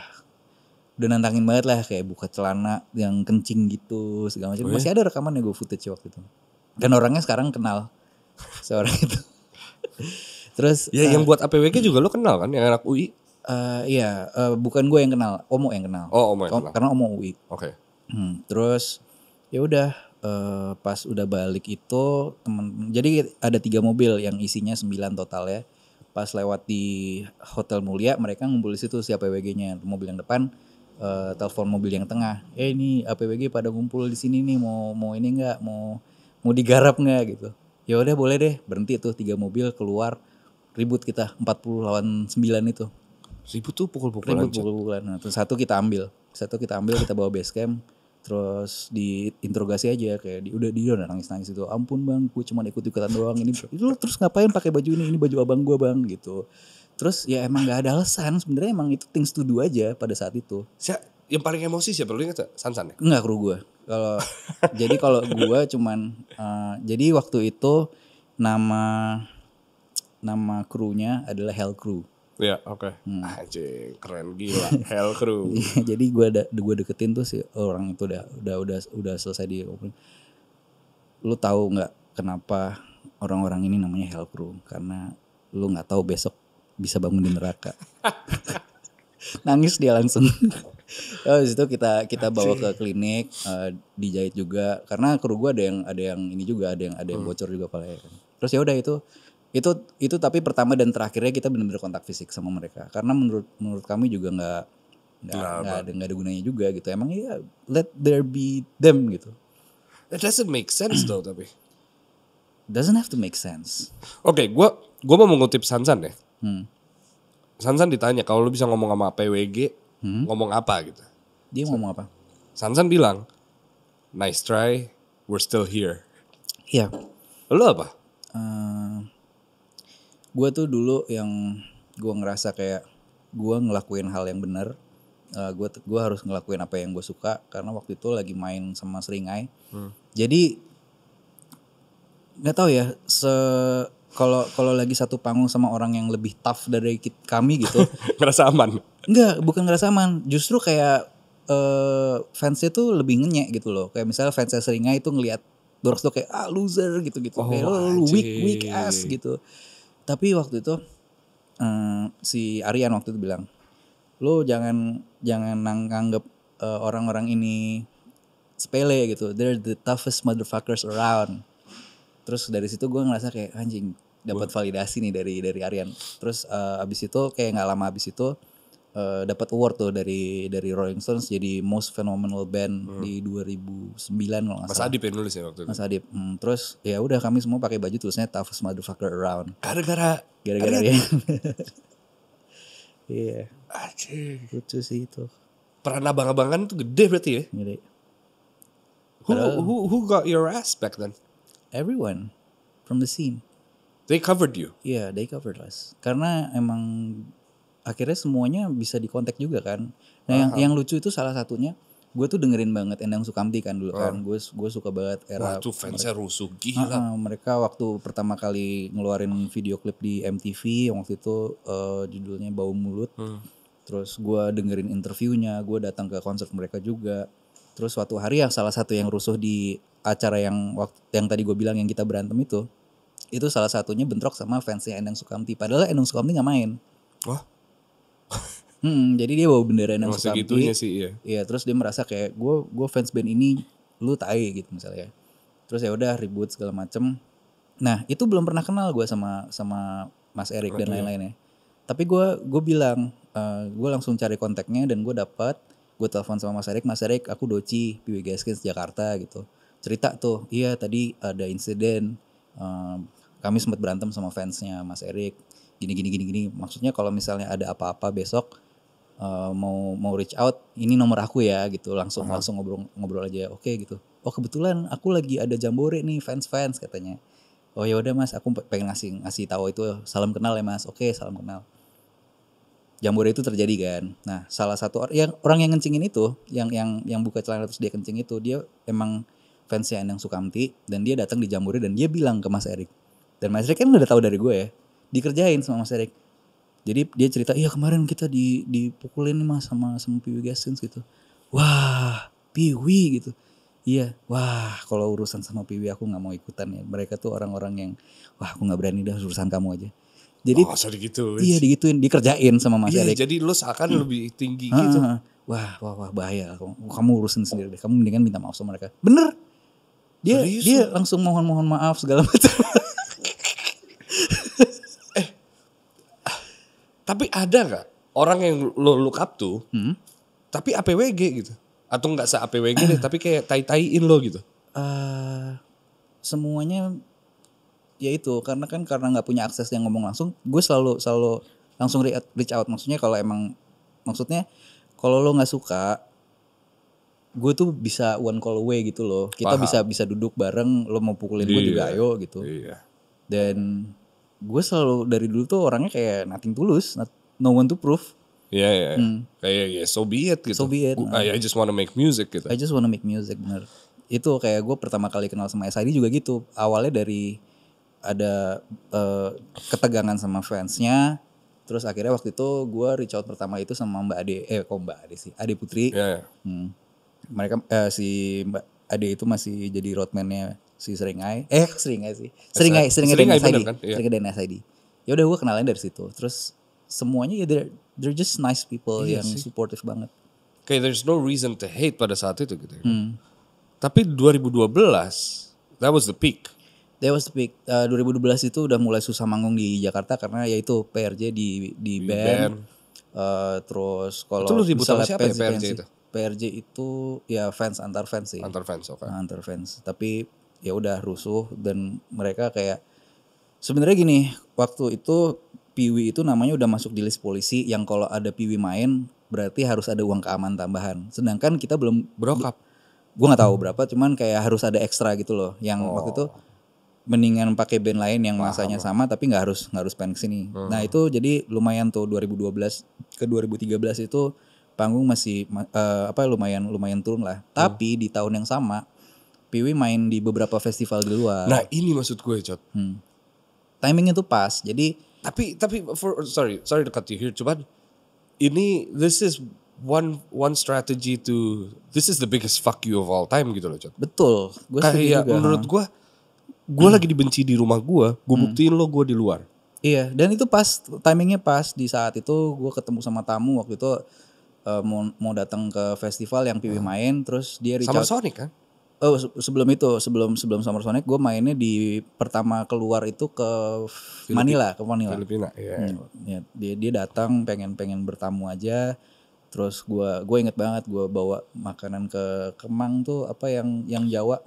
nantangin banget lah, kayak buka celana yang kencing gitu segala macam. Masih ada rekamannya gue footage waktu itu. Dan orangnya sekarang kenal seorang itu. Terus yang buat APWG juga lo kenal kan, yang anak UI? Iya, bukan gue yang kenal, Omo yang kenal. Oh, Omo yang kenal. Karena Omo UI. Oke. Terus ya udah, pas udah balik itu jadi ada 3 mobil yang isinya 9 total ya. Pas lewat di Hotel Mulia, mereka ngumpul di situ si APWG-nya. Mobil yang depan telepon mobil yang tengah, ini APWG pada ngumpul di sini nih, mau ini nggak, mau digarap nggak gitu. Ya udah boleh deh, berhenti tuh 3 mobil keluar, ribut kita 40 lawan 9 itu. Ribut tuh pukul-pukulan. Nah, terus satu kita ambil, kita bawa base camp. Terus diinterogasi aja, kayak dia udah nangis itu, ampun bang, gue cuma ikut-ikutan doang, ini lu terus ngapain pakai baju ini baju abang gue bang gitu. Terus ya emang nggak ada alasan sebenarnya, emang itu things to do aja pada saat itu. Yang paling emosi siapa, lu ingat Sansan ya? Enggak, kru gue. Jadi kalau gue cuman jadi waktu itu nama krunya adalah Hell Crew. Iya, oke. Anjing, keren gila. Hell Crew. Jadi gue deketin tuh si orang itu udah selesai di opening. Lu tahu nggak kenapa orang-orang ini namanya Hell Crew? Karena lu nggak tahu besok bisa bangun di neraka. Nangis dia langsung. Habis itu kita bawa ke klinik, dijahit juga. Karena kru gue ada yang ini juga, ada yang bocor juga palanya. Terus ya udah itu tapi pertama dan terakhirnya kita benar-benar kontak fisik sama mereka, karena menurut kami juga nggak ada gunanya juga gitu. Emang ya let there be them gitu. It doesn't make sense though, tapi doesn't have to make sense. Oke, gua mau mengutip Sansan ya. Sansan ditanya kalau lu bisa ngomong sama PWG, ngomong apa gitu. Dia ngomong apa? Sansan bilang, nice try, we're still here. Iya. Lu apa? Gue tuh dulu yang gue ngerasa kayak gue ngelakuin hal yang benar. Gue harus ngelakuin apa yang gue suka, karena waktu itu lagi main sama Seringai. Jadi nggak tahu ya, kalau lagi satu panggung sama orang yang lebih tough dari kami gitu. Ngerasa aman? Enggak, bukan ngerasa aman. Justru kayak fansnya tuh lebih ngenyek gitu loh. Kayak misalnya fansnya Seringai itu ngelihat Doros tuh kayak loser gitu-gitu. Kayak lu weak ass gitu. Tapi waktu itu si Aryan waktu itu bilang, lu jangan nganggep orang-orang ini sepele gitu. They're the toughest motherfuckers around. Terus dari situ gue ngerasa kayak anjing, dapat validasi nih dari Aryan. Terus abis itu kayak nggak lama abis itu dapat award tuh dari Rolling Stones jadi most phenomenal band di 2009 kalau nggak salah. Mas Adip yang nulis ya waktu itu. Mas Adip. Terus ya udah kami semua pakai baju tulisnya toughest motherfucker around. Gara-gara dia. Iya. Anjing. Lucu sih itu. Peran abang-abangan tuh gede berarti ya? Gede. Who got your ass back then? Everyone from the scene. They covered you? Yeah, they covered us. Karena emang akhirnya semuanya bisa dikontak juga kan. Nah yang lucu itu salah satunya, gue tuh dengerin banget Endang Sukamti kan dulu kan. Gue suka banget era. Wah tuh fansnya rusuh gila. Mereka waktu pertama kali ngeluarin video klip di MTV yang waktu itu judulnya Bau Mulut. Terus gue dengerin interviewnya, gue datang ke konser mereka juga. Terus suatu hari yang salah satu yang rusuh di acara yang tadi gue bilang yang kita berantem itu salah satunya bentrok sama fansnya Endang Sukamti. Padahal Endang Sukamti nggak main. Wah. Jadi dia bawa bendera Endang Sukamti. Segitunya sih iya. Iya, terus dia merasa kayak gue fans band ini, lu tai gitu misalnya. Terus ya udah ribut segala macem. Nah itu belum pernah kenal gue sama Mas Erik dan lain-lainnya. Tapi gue bilang, gue langsung cari kontaknya dan gue telepon sama Mas Erik, aku Doci, PW Gaskins Jakarta gitu. Cerita tuh, iya tadi ada insiden, kami sempat berantem sama fansnya Mas Erik, gini. Maksudnya kalau misalnya ada apa-apa besok mau reach out, ini nomor aku ya gitu, langsung ngobrol aja, oke gitu. Oh kebetulan aku lagi ada jambore nih fans katanya. Oh ya udah Mas, aku pengen ngasih tahu itu, salam kenal ya Mas. Oke, salam kenal. Jambore itu terjadi kan. Nah, salah satu orang yang kencingin itu, yang buka celana terus dia kencing itu, dia emang fansnya Endang Sukamti dan dia datang di Jambore dan dia bilang ke Mas Erik. Dan Mas Erik kan udah tahu dari gue ya. Dikerjain sama Mas Erik. Jadi dia cerita, "Iya kemarin kita dipukulin nih Mas sama Piwi Gaskins gitu." Wah, Piwi gitu. Iya, wah kalau urusan sama Piwi aku gak mau ikutan ya. Mereka tuh orang-orang yang, wah aku gak berani dah urusan kamu aja. Jadi digituin. Iya digituin, dikerjain sama Mas Erik. Jadi lo seakan lebih tinggi gitu. Wah bahaya. Kamu urusin sendiri deh. Kamu mendingan minta maaf sama mereka. Bener. Dia langsung mohon maaf segala macam. Tapi ada gak orang yang lo look up tuh, tapi APWG gitu? Atau gak se-APWG deh, tapi kayak tai-taiin lo gitu? Semuanya ya itu, karena gak punya akses yang ngomong langsung, gue selalu langsung reach out. Maksudnya kalau lo gak suka, gue tuh bisa one call away gitu loh. Kita bisa duduk bareng, lo mau pukulin gue juga ayo gitu. Iya. Dan gue selalu dari dulu tuh orangnya kayak nothing tulus, no one to prove. Iya. Kayak so be it gitu. So be it. I just wanna make music gitu. I just wanna make music, bener. Itu kayak gue pertama kali kenal sama SID juga gitu. Awalnya dari ada ketegangan sama fansnya. Terus akhirnya waktu itu gue reach out pertama itu sama Mbak Ade sih. Ade Putri. Yeah. Mereka si Mbak Ade itu masih jadi roadman-nya si Seringai sih. Seringai dan SID. Kan? Yeah. Seringai dan SID. Ya udah gue kenalin dari situ. Terus semuanya ya they're just nice people yang supportive banget. Kayak there's no reason to hate pada saat itu gitu. Tapi 2012 that was the peak. 2012 itu udah mulai susah manggung di Jakarta karena yaitu PRJ di band. Terus kalau misalnya siapa ya PRJ itu? PRJ itu ya antar fans sih. Antar fans, oke. Antar fans. Tapi ya udah rusuh dan mereka kayak sebenarnya gini, waktu itu Piwi itu namanya udah masuk di list polisi yang kalau ada Piwi main berarti harus ada uang keamanan tambahan. Sedangkan kita belum brokap. Gue nggak tahu berapa, cuman kayak harus ada ekstra gitu loh. Yang waktu itu mendingan pakai band lain yang masanya sama tapi nggak harus pengen kesini. Nah itu jadi lumayan tuh 2012 ke 2013 itu panggung masih lumayan turun lah. Tapi di tahun yang sama Piwi main di beberapa festival di luar. Nah ini maksud gue Cot. Timingnya tuh pas. Jadi tapi sorry to cut you here. Cuman this is one strategy to, this is the biggest fuck you of all time gitu loh Cot. Betul. Gue setuju juga. Menurut gue lagi dibenci di rumah gue buktiin lo gue di luar. Iya, dan itu pas, timingnya pas. Di saat itu gue ketemu sama tamu waktu itu mau datang ke festival yang Piwi main, terus dia reach out. Summer Sonic kan? Oh sebelum Summer Sonic gue mainnya di pertama keluar itu ke Manila. Filipina, iya. Dia datang pengen bertamu aja. Terus gue inget banget gue bawa makanan ke Kemang tuh apa yang Jawa.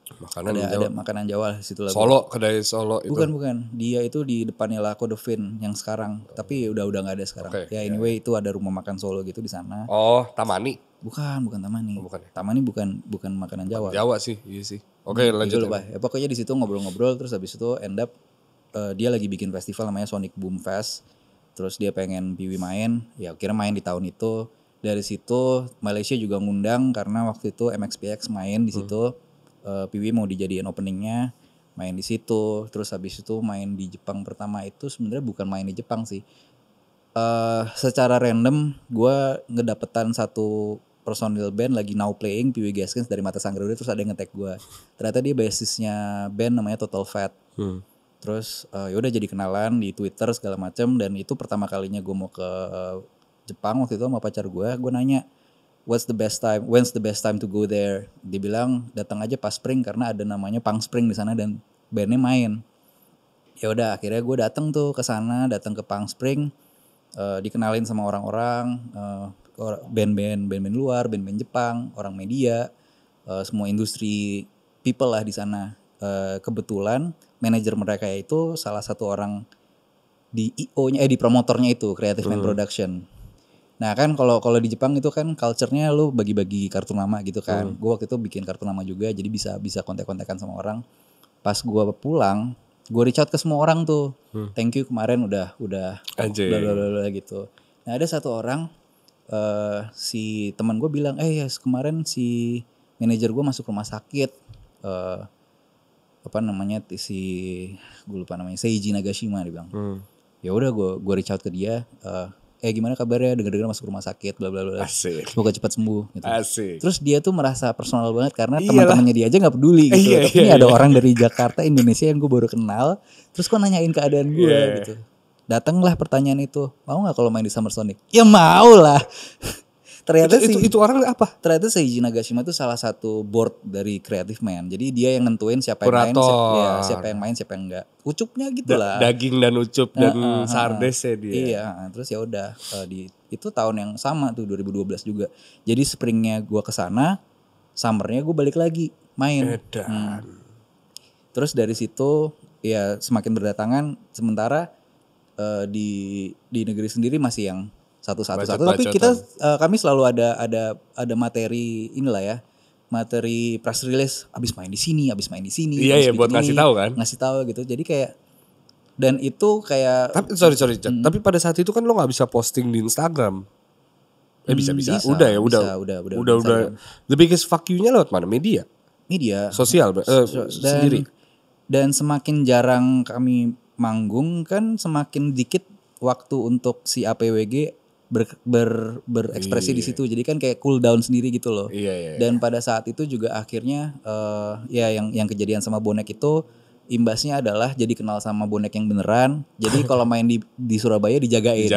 Ada makanan Jawa lah situ lah. Kedai Solo itu. Bukan. Dia itu di depannya La Kodovin yang sekarang. Tapi udah enggak ada sekarang. Okay, ya anyway itu ada rumah makan Solo gitu di sana. Oh, Tamani. Bukan Tamani. Oh, bukan ya? Tamani bukan makanan Jawa. Jawa sih, iya sih. Oke, lanjut. Lupa. Ya, pokoknya di situ ngobrol-ngobrol terus habis itu end up dia lagi bikin festival namanya Sonic Boom Fest. Terus dia pengen Piwi main, ya kira main di tahun itu. Dari situ Malaysia juga ngundang karena waktu itu MXPX main di situ. Piwi mau dijadiin openingnya, main di situ. Terus habis itu main di Jepang pertama itu sebenarnya bukan main di Jepang sih. Secara random gue ngedapetan satu personil band lagi now playing Piwi Gaskins dari Mata Sanggaruda, terus ada yang nge-tag gue. Ternyata dia basisnya band namanya Total Fat. Terus ya udah jadi kenalan di Twitter segala macam, dan itu pertama kalinya gue mau ke Jepang waktu itu sama pacar gue nanya when's the best time to go there. Dia bilang datang aja pas spring karena ada namanya Pang Spring di sana dan bandnya main. Ya udah akhirnya gue datang tuh ke sana, datang ke Pang Spring, dikenalin sama orang-orang, band-band luar, band-band Jepang, orang media, semua industri people lah di sana. Kebetulan manajer mereka itu salah satu orang di IO-nya di promotornya itu Creative Man Production. Nah kan kalau di Jepang itu kan culture-nya lu bagi-bagi kartu nama gitu kan. Gue waktu itu bikin kartu nama juga jadi bisa kontak-kontakan sama orang. Pas gue pulang, gue reach out ke semua orang tuh. Thank you kemarin udah gitu. Nah ada satu orang si teman gue bilang, yes kemarin si manajer gue masuk rumah sakit. Gue lupa namanya Seiji Nagashima, dia bilang. Ya udah gue reach out ke dia, gimana kabarnya, dengar-dengar masuk rumah sakit bla bla bla, semoga cepat sembuh gitu. Terus dia tuh merasa personal banget karena teman-temannya dia aja nggak peduli gitu. Ini ada orang dari Jakarta Indonesia yang gue baru kenal, terus kok nanyain keadaan gue gitu. Datanglah pertanyaan itu, mau nggak kalau main di Summer Sonic? Ya mau lah. Ternyata itu orang apa? Ternyata Seiji Nagashima itu salah satu board dari Creative Man. Jadi dia yang nentuin siapa yang main, siapa yang main, siapa yang enggak. Ucupnya gitu lah. Daging dan ucup dan sardes ya dia. Iya, terus ya udah itu tahun yang sama tuh 2012 juga. Jadi springnya gue kesana, summernya gue balik lagi main. Terus dari situ ya semakin berdatangan. Sementara di negeri sendiri masih yang satu-satu. Tapi kami selalu ada materi inilah ya, materi press release abis main di sini. Iya buat ngasih tahu kan. Ngasih tahu gitu. Jadi kayak, dan itu kayak. Tapi sorry. Tapi pada saat itu kan lo nggak bisa posting di Instagram. Bisa. Udah. The biggest fuck you-nya lewat mana? Media sosial sendiri. Dan semakin jarang kami manggung kan, semakin dikit waktu untuk si APWG berekspresi di situ. Jadi kan kayak cool down sendiri gitu loh. Dan pada saat itu juga akhirnya yang kejadian sama bonek itu imbasnya adalah jadi kenal sama bonek yang beneran. Jadi kalau main di Surabaya dijagain.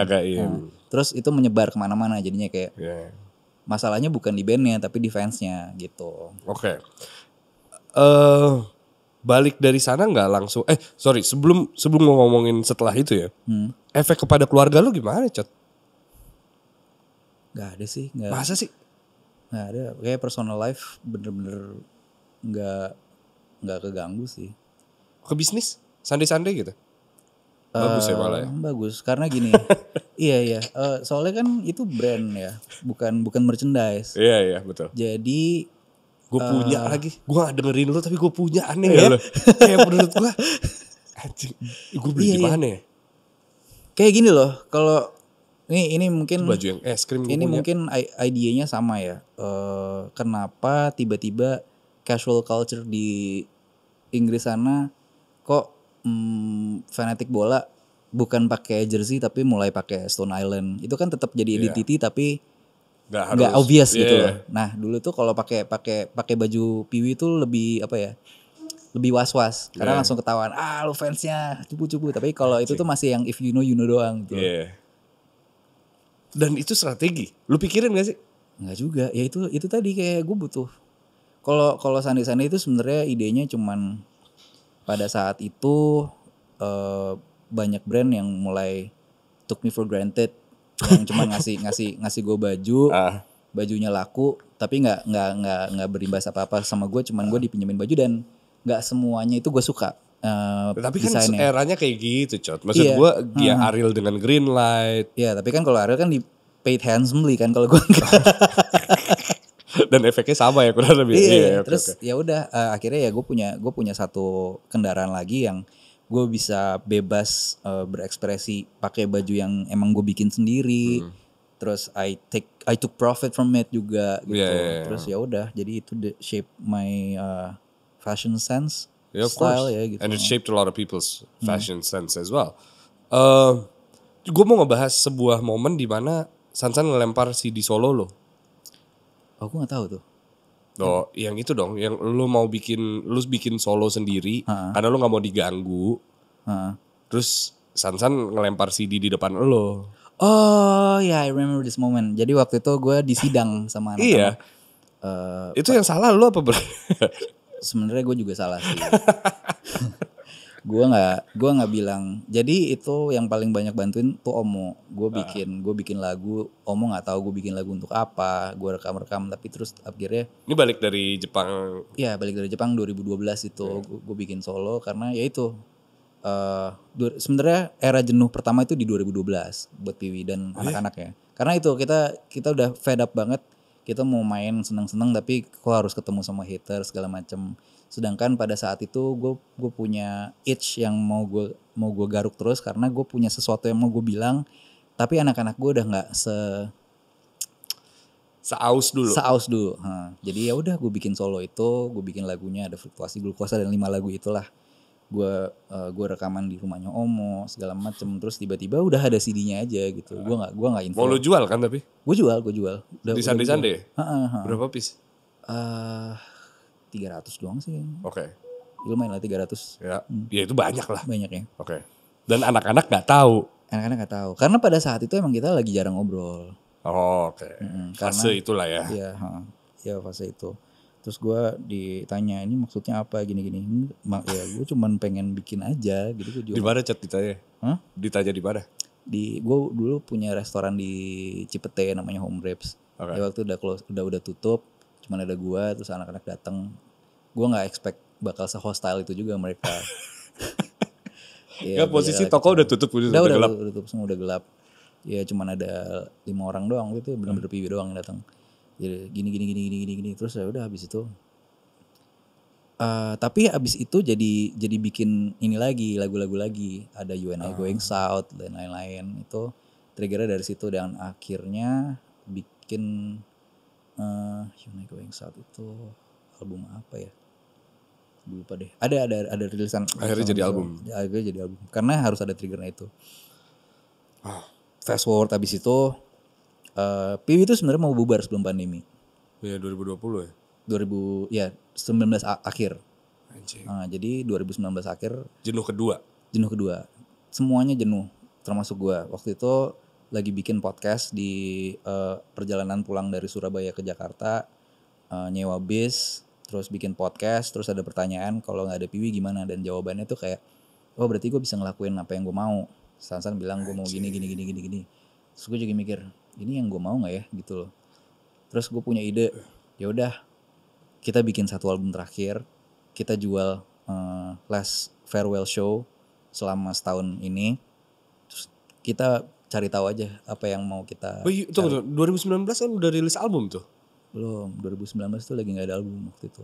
Terus itu menyebar kemana-mana, jadinya kayak masalahnya bukan di bandnya tapi di fansnya gitu. Oke. Balik dari sana nggak langsung? Sebelum ngomongin setelah itu ya, efek kepada keluarga lu gimana, Cot? Gak ada sih. Masa sih? Gak ada. Kayak personal life bener-bener gak keganggu sih. Ke bisnis? Sunday gitu? Bagus ya malah ya? Bagus, karena gini. Iya. Soalnya kan itu brand ya, bukan merchandise. Iya betul. Jadi gue punya lagi. Gue gak dengerin lu tapi gue punya, aneh ya? Kayak menurut gue, anjing, gue beli di mana ya? Kayak gini loh, kalau ini mungkin baju yang es krim ini punya. Mungkin idenya sama ya. Kenapa tiba-tiba casual culture di Inggris sana kok fanatik bola bukan pakai jersey tapi mulai pakai Stone Island. Itu kan tetap jadi identity tapi nggak obvious gitu loh. Nah dulu tuh kalau pakai baju Piwi tuh lebih apa ya? Lebih was-was karena langsung ketahuan. Lu fansnya cupu-cupu. Tapi kalau itu tuh masih yang if you know doang gitu. Dan itu strategi. Lu pikirin gak sih? Enggak juga. Ya itu tadi kayak gue butuh. Kalau Sandi itu sebenarnya idenya cuman pada saat itu banyak brand yang mulai took me for granted, yang cuma ngasih gue baju, bajunya laku, tapi nggak berimbas apa-apa sama gue. Cuman gue dipinjemin baju dan nggak semuanya itu gue suka. Tapi kan eranya kayak gitu, Cot. Maksud gue Ariel dengan Green Light. Iya, tapi kan kalau Ariel kan di paid handsomely kan, kalau gue enggak. Dan efeknya sama ya kurang lebih. Iya, terus ya udah akhirnya ya gue punya satu kendaraan lagi yang gue bisa bebas berekspresi pakai baju yang emang gue bikin sendiri. Terus I took profit from it juga gitu. Terus ya udah, jadi itu shape my fashion sense, style ya gitu. And it shaped a lot of people's fashion sense as well. Gue mau ngebahas sebuah momen di mana Sansan ngelempar CD solo lo. Oh, gue nggak tahu tuh. Oh, yang itu dong, yang lu bikin solo sendiri karena lu nggak mau diganggu. Terus Sansan ngelempar CD di depan lo. Oh ya, I remember this moment. Jadi waktu itu gue disidang sama anak-anak. Iya. Itu yang salah lu apa? Sebenarnya gue juga salah sih. gue nggak bilang. Jadi itu yang paling banyak bantuin tuh Omo. Gue bikin lagu. Omo nggak tahu gue bikin lagu untuk apa. Gue rekam tapi terus akhirnya. Ini balik dari Jepang. Iya, balik dari Jepang 2012 itu. Gue bikin solo karena ya itu. Sebenarnya era jenuh pertama itu di 2012 buat Piwi dan anak-anaknya. Karena itu kita udah fed up banget. Kita mau main seneng-seneng tapi kok harus ketemu sama hater segala macam. Sedangkan pada saat itu gue punya itch yang mau gue garuk terus karena gue punya sesuatu yang mau gue bilang. Tapi anak-anak gue udah nggak seaus dulu. Jadi ya udah gue bikin solo itu, gue bikin lagunya ada Fluktuasi Glukosa dan 5 lagu itulah. Gue rekaman di rumahnya Omo segala macem, terus tiba-tiba udah ada CD-nya aja gitu. Gue nggak info. Mau lu jual kan tapi? Gue jual. Di Sande. Berapa piece? 300 doang sih. Oke. Lumayan lah 300. Ya, ya itu banyak lah. Banyak ya. Oke. Dan anak-anak nggak tahu. Anak-anak nggak tahu. Karena pada saat itu emang kita lagi jarang ngobrol. Oh, oke. Fase itulah ya. Iya, ya fase itu. Terus gue ditanya ini maksudnya apa gini-gini. Ya gue cuman pengen bikin aja gitu. Di mana Chat ditanya? Ditanya di mana? Gue dulu punya restoran di Cipete namanya Home Wraps. Ya waktu udah tutup, cuman ada gue terus anak-anak datang. Gue nggak expect bakal se-hostile itu juga mereka. Ya posisi toko udah tutup, udah gelap. Udah tutup semua, udah gelap. Ya cuman ada 5 orang doang gitu, bener-bener Piwi doang yang datang. Jadi gini terus ya udah habis itu. Tapi habis itu jadi bikin ini lagi, lagu-lagu lagi. Ada You and I Going South dan lain-lain. Itu triggernya dari situ dan akhirnya bikin You and I Going South itu album apa ya? Lupa deh. Ada rilisan. Akhirnya jadi album. Akhirnya jadi album. Karena harus ada triggernya itu. Fast forward habis itu Piwi itu sebenarnya mau bubar sebelum pandemi. Iya 2020 ya? 19 akhir. Anjing. Jadi 2019 akhir. Jenuh kedua? Jenuh kedua. Semuanya jenuh, termasuk gue. Waktu itu lagi bikin podcast di perjalanan pulang dari Surabaya ke Jakarta. Nyewa bis, terus bikin podcast, terus ada pertanyaan kalau gak ada Piwi gimana. Dan jawabannya tuh kayak, oh berarti gue bisa ngelakuin apa yang gue mau. Sansan bilang gue mau gini. Terus gue juga mikir, ini yang gue mau nggak ya gitu loh. Terus gue punya ide, ya udah kita bikin satu album terakhir, kita jual last farewell show selama setahun ini. Terus kita cari tahu aja apa yang mau kita. Tunggu, 2019 kan udah rilis album tuh? Belum, 2019 tuh lagi nggak ada album waktu itu.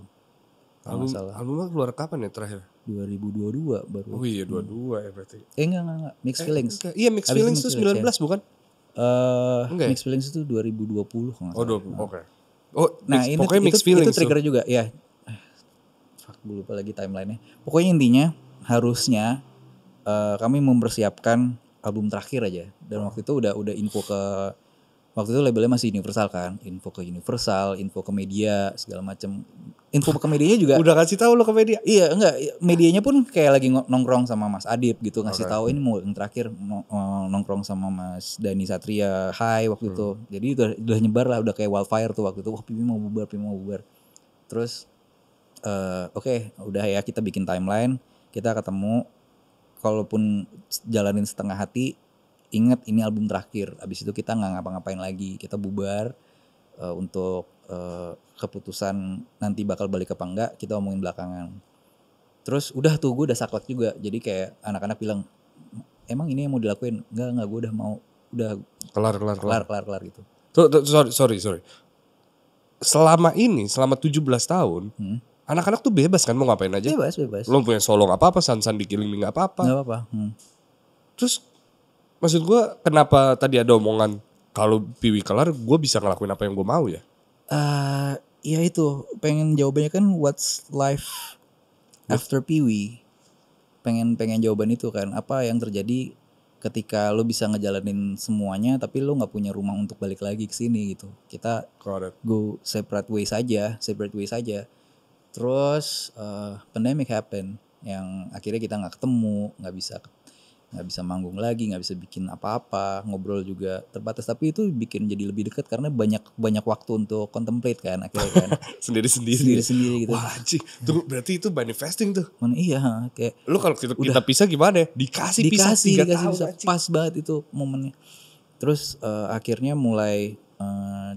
Albumnya keluar kapan ya terakhir? 2022 baru. Oh iya 22 ya berarti. Enggak. Mixed Feelings. Iya Mixed Feelings itu 19 ya? Bukan? Mixed Feelings itu 2020 kalau nggak salah. Oke. Oh, nah pokoknya Mixed Feelings itu trigger juga ya. Gue lupa lagi timelinenya. Pokoknya intinya harusnya kami mempersiapkan album terakhir aja. Dan waktu itu udah info ke, waktu itu labelnya masih Universal kan, info ke Universal, info ke media segala macam. Info ke medianya juga udah kasih tahu lo ke media? Iya, enggak, medianya pun kayak lagi nongkrong sama Mas Adip gitu, ngasih tahu ini mau yang terakhir nongkrong sama Mas Dani Satria Hai waktu itu. Jadi udah nyebar lah, udah kayak wildfire tuh waktu itu. Wah, Piwi mau bubar. Terus oke, udah ya kita bikin timeline, kita ketemu. Kalaupun jalanin setengah hati, ingat ini album terakhir. Abis itu kita nggak ngapa-ngapain lagi, kita bubar. Untuk keputusan nanti bakal balik apa enggak kita omongin belakangan. Terus udah tuh gue udah saklek juga. Jadi kayak anak-anak bilang, emang ini yang mau dilakuin? Enggak gue udah mau, udah kelar gitu. Sorry. selama 17 tahun, anak-anak tuh bebas kan mau ngapain aja. Bebas. Lo punya solo gak apa-apa, San di Killing Me gak apa-apa. Gak apa-apa. Terus maksud gue kenapa tadi ada omongan kalau Piwi kelar gue bisa ngelakuin apa yang gue mau ya? Ya itu, pengen jawabannya kan what's life after Piwi. Pengen jawaban itu kan, apa yang terjadi ketika lo bisa ngejalanin semuanya tapi lo nggak punya rumah untuk balik lagi ke sini gitu. Kita go separate ways aja. Terus pandemic happen yang akhirnya kita nggak ketemu, nggak bisa manggung lagi, nggak bisa bikin apa-apa, ngobrol juga terbatas. Tapi itu bikin jadi lebih dekat karena banyak waktu untuk contemplate kan akhirnya kan. sendiri gitu. Wah anjing, berarti itu manifesting tuh. Iya, kayak lu kalau kita pisah gimana? Dikasih pisah 3 tahun. Pas banget itu momennya. Terus akhirnya mulai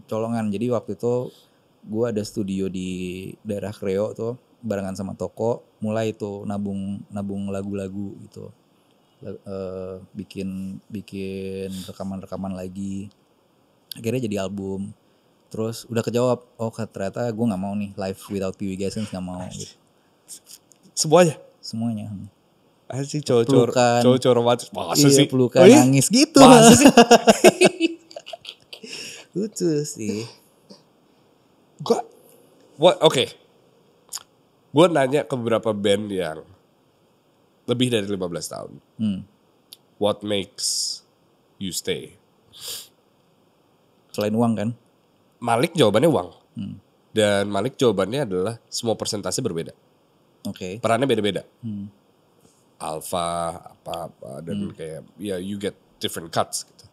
colongan. Jadi waktu itu gue ada studio di daerah Kreo tuh barengan sama toko, mulai itu nabung lagu-lagu gitu. Bikin rekaman lagi, akhirnya jadi album. Terus udah kejawab, ternyata gue nggak mau nih live without Piwi Gaskins, nggak mau gitu. Semuanya asik, cowok romantis sih pelukan nangis gitu sih. Lucu sih. Gue nanya ke beberapa band yang lebih dari 15 tahun. What makes you stay? Selain uang kan? Malik jawabannya uang. Dan Malik jawabannya adalah semua persentase berbeda. Perannya beda-beda. Alpha, apa-apa. Dan kayak, you get different cuts gitu.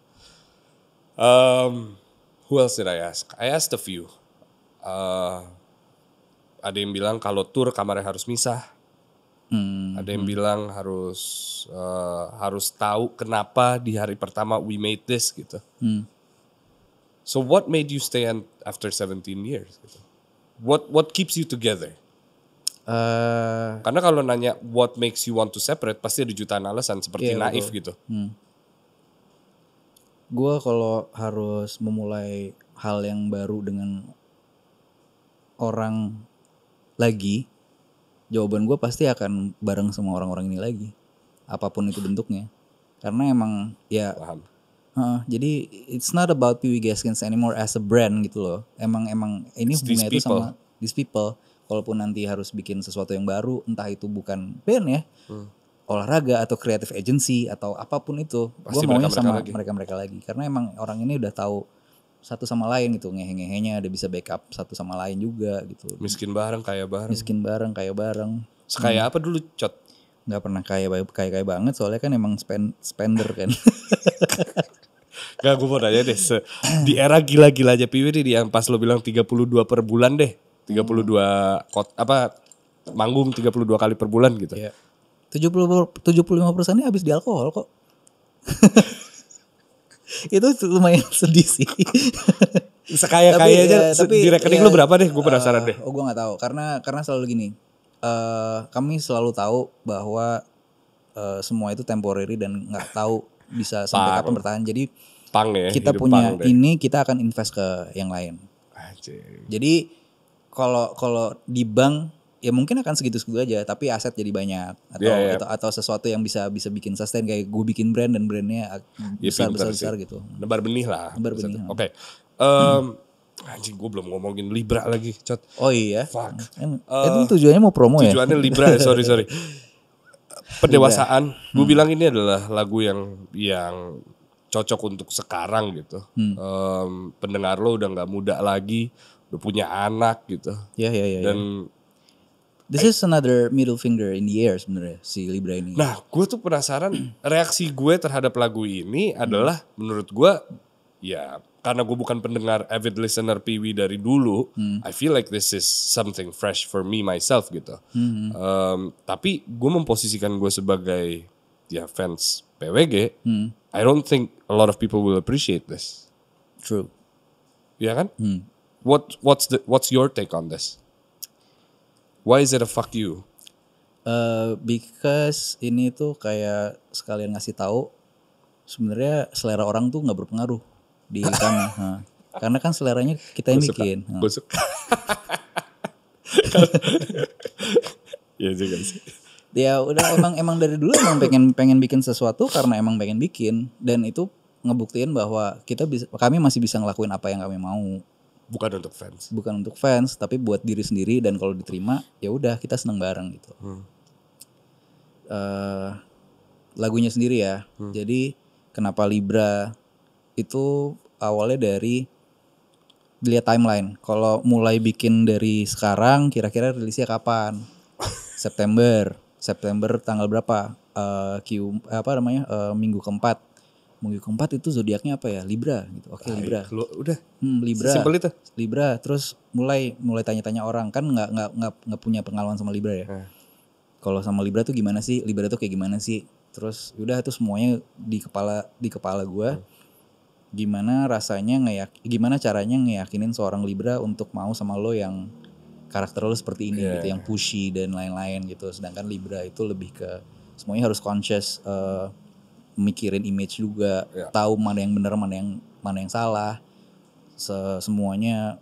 Who else did I ask? I asked a few. Ada yang bilang kalau tour kamarnya harus misah. Ada yang bilang harus tahu kenapa di hari pertama we made this gitu. So what made you stay after 17 years gitu? What keeps you together? Karena kalau nanya what makes you want to separate pasti ada jutaan alasan seperti naif gitu. Gue kalau harus memulai hal yang baru dengan orang lagi, jawaban gue pasti akan bareng sama orang-orang ini lagi, apapun itu bentuknya. Karena emang paham. Jadi it's not about Piwi Gaskins anymore as a brand gitu loh. Emang ini hubungannya itu sama these people. Kalaupun nanti harus bikin sesuatu yang baru, entah itu bukan band ya, olahraga atau creative agency atau apapun itu, gue maunya sama mereka lagi. Karena emang orang ini udah tahu satu sama lain gitu, ngehe-ngehenya udah bisa backup satu sama lain juga gitu. Miskin bareng kaya bareng. Sekaya apa dulu Cot? Gak pernah kaya banget soalnya kan emang spender kan. Gak, gue mau nanya deh, di era gila-gilanya Piwi nih yang pas lo bilang 32 per bulan deh, 32 manggung 32 kali per bulan gitu. Iya. 75%-nya habis di alkohol kok. Itu lumayan sedih sih. Sekaya-kayanya di rekening lu berapa deh? Gue penasaran deh. Gue nggak tahu karena selalu gini. Kami selalu tahu bahwa semua itu temporary dan nggak tahu bisa sampai kapan bertahan. Jadi kita punya ini, kita akan invest ke yang lain. Jadi kalau di bank ya mungkin akan segitu aja, tapi aset jadi banyak atau sesuatu yang bisa bikin sustain, kayak gue bikin brand dan brandnya besar gitu. Nebar benih lah. Oke. Anjing, gue belum ngomongin Libra lagi, Cot. Oh iya. Fuck. Itu tujuannya mau promo ya? Tujuannya Libra, sorry. Pendewasaan. Gue bilang ini adalah lagu yang cocok untuk sekarang gitu. Pendengar lo udah nggak muda lagi, udah punya anak gitu. Iya. Dan this is another middle finger in the air sebenarnya si Libra ini. Nah, gue tuh penasaran reaksi gue terhadap lagu ini adalah menurut gue ya karena gue bukan pendengar avid listener Piwi dari dulu, I feel like this is something fresh for me myself gitu. Tapi gue memposisikan gue sebagai fans PWG. I don't think a lot of people will appreciate this. True. Ya kan? What's your take on this? Why is it a fuck you? Because ini tuh kayak sekalian ngasih tahu sebenarnya selera orang tuh nggak berpengaruh di kami. Karena kan seleranya kita yang bikin. Gue suka. Iya juga sih. Ya udah emang dari dulu emang pengen bikin sesuatu karena emang pengen bikin, dan itu ngebuktiin bahwa kami masih bisa ngelakuin apa yang kami mau. Bukan untuk fans. Bukan untuk fans, tapi buat diri sendiri, dan kalau diterima ya udah kita seneng bareng gitu. Lagunya sendiri ya. Jadi kenapa Libra itu awalnya dari dilihat timeline. Kalau mulai bikin dari sekarang, kira-kira rilisnya kapan? September tanggal berapa? Minggu keempat. Minggu keempat itu zodiaknya apa ya? Libra gitu. Oke, Libra. Udah. Libra. Simpel itu. Libra. Terus mulai tanya-tanya orang, kan nggak punya pengalaman sama Libra ya. Kalau sama Libra tuh gimana sih? Libra tuh kayak gimana sih? Terus udah itu semuanya di kepala gue. Gimana caranya ngeyakinin seorang Libra untuk mau sama lo yang karakter lo seperti ini gitu, yang pushy dan lain-lain gitu. Sedangkan Libra itu lebih ke semuanya harus conscious, mikirin image juga, tahu mana yang benar, mana yang salah. Semuanya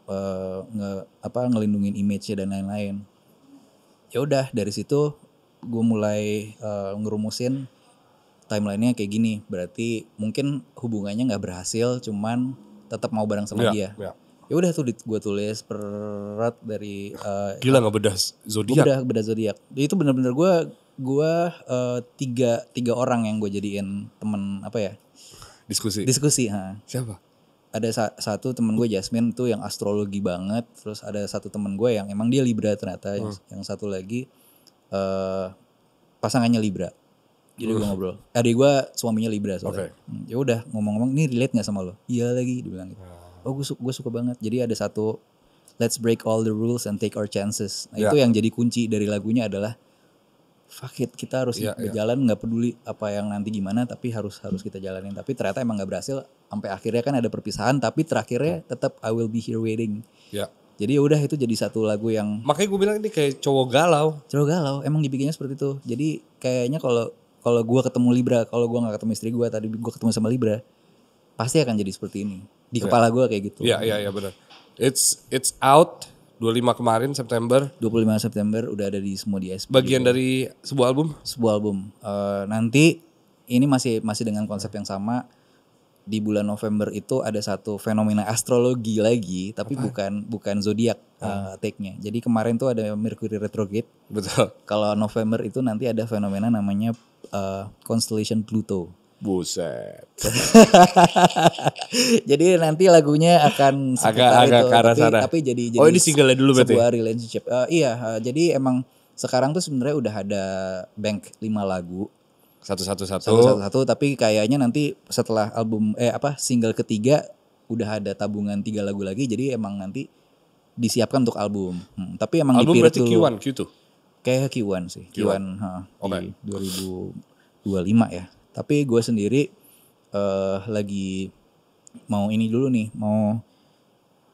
ngelindungin image-nya dan lain-lain. Ya udah dari situ gue mulai ngerumusin timelinenya kayak gini, berarti mungkin hubungannya nggak berhasil, cuman tetap mau bareng sama dia. Ya udah tuh gue tulis perat dari gila nggak bedah zodiak. Bedah zodiak. Itu benar-benar gue tiga orang yang gue jadiin temen Diskusi. Siapa? Ada satu temen gue, Jasmine, tuh yang astrologi banget. Terus ada satu temen gue yang emang dia Libra ternyata. Yang satu lagi pasangannya Libra. Jadi gue ngobrol. Adik gue suaminya Libra soalnya. Ya udah ngomong-ngomong, ini relate nggak sama lo? Iya lagi, dibilang gitu. Oh gue suka banget. Jadi ada satu let's break all the rules and take our chances. Nah, itu yang jadi kunci dari lagunya adalah fuck it, kita harus berjalan, nggak peduli apa yang nanti gimana, tapi harus kita jalanin. Tapi ternyata emang nggak berhasil. Sampai akhirnya kan ada perpisahan, tapi terakhirnya tetap I will be here waiting. Jadi udah itu jadi satu lagu yang makanya gue bilang ini kayak cowok galau. Emang dibikinnya seperti itu. Jadi kayaknya kalau gue ketemu Libra, kalau gue nggak ketemu istri gue, tadi gue ketemu sama Libra, pasti akan jadi seperti ini. Di kepala gue kayak gitu. Iya benar. It's out 25 kemarin September. 25 September udah ada di semua di SP. Bagian dari sebuah album? Sebuah album. Nanti ini masih dengan konsep yang sama. Di bulan November itu ada satu fenomena astrologi lagi, tapi bukan zodiak take-nya. Jadi kemarin tuh ada Mercury retrograde. Betul. Kalau November itu nanti ada fenomena namanya constellation Pluto. Buset. Jadi nanti lagunya akan agak ke arah sana. Tapi jadi ini single dulu berarti. Sebuah relationship. Jadi emang sekarang tuh sebenarnya udah ada bank 5 lagu. Satu, tapi kayaknya nanti setelah single ketiga udah ada tabungan 3 lagu lagi, jadi emang nanti disiapkan untuk album. Tapi emang album berarti Q1, Q2? Kayak Q1 sih. Q1 di 2025 ya. Tapi gue sendiri lagi mau ini dulu nih, mau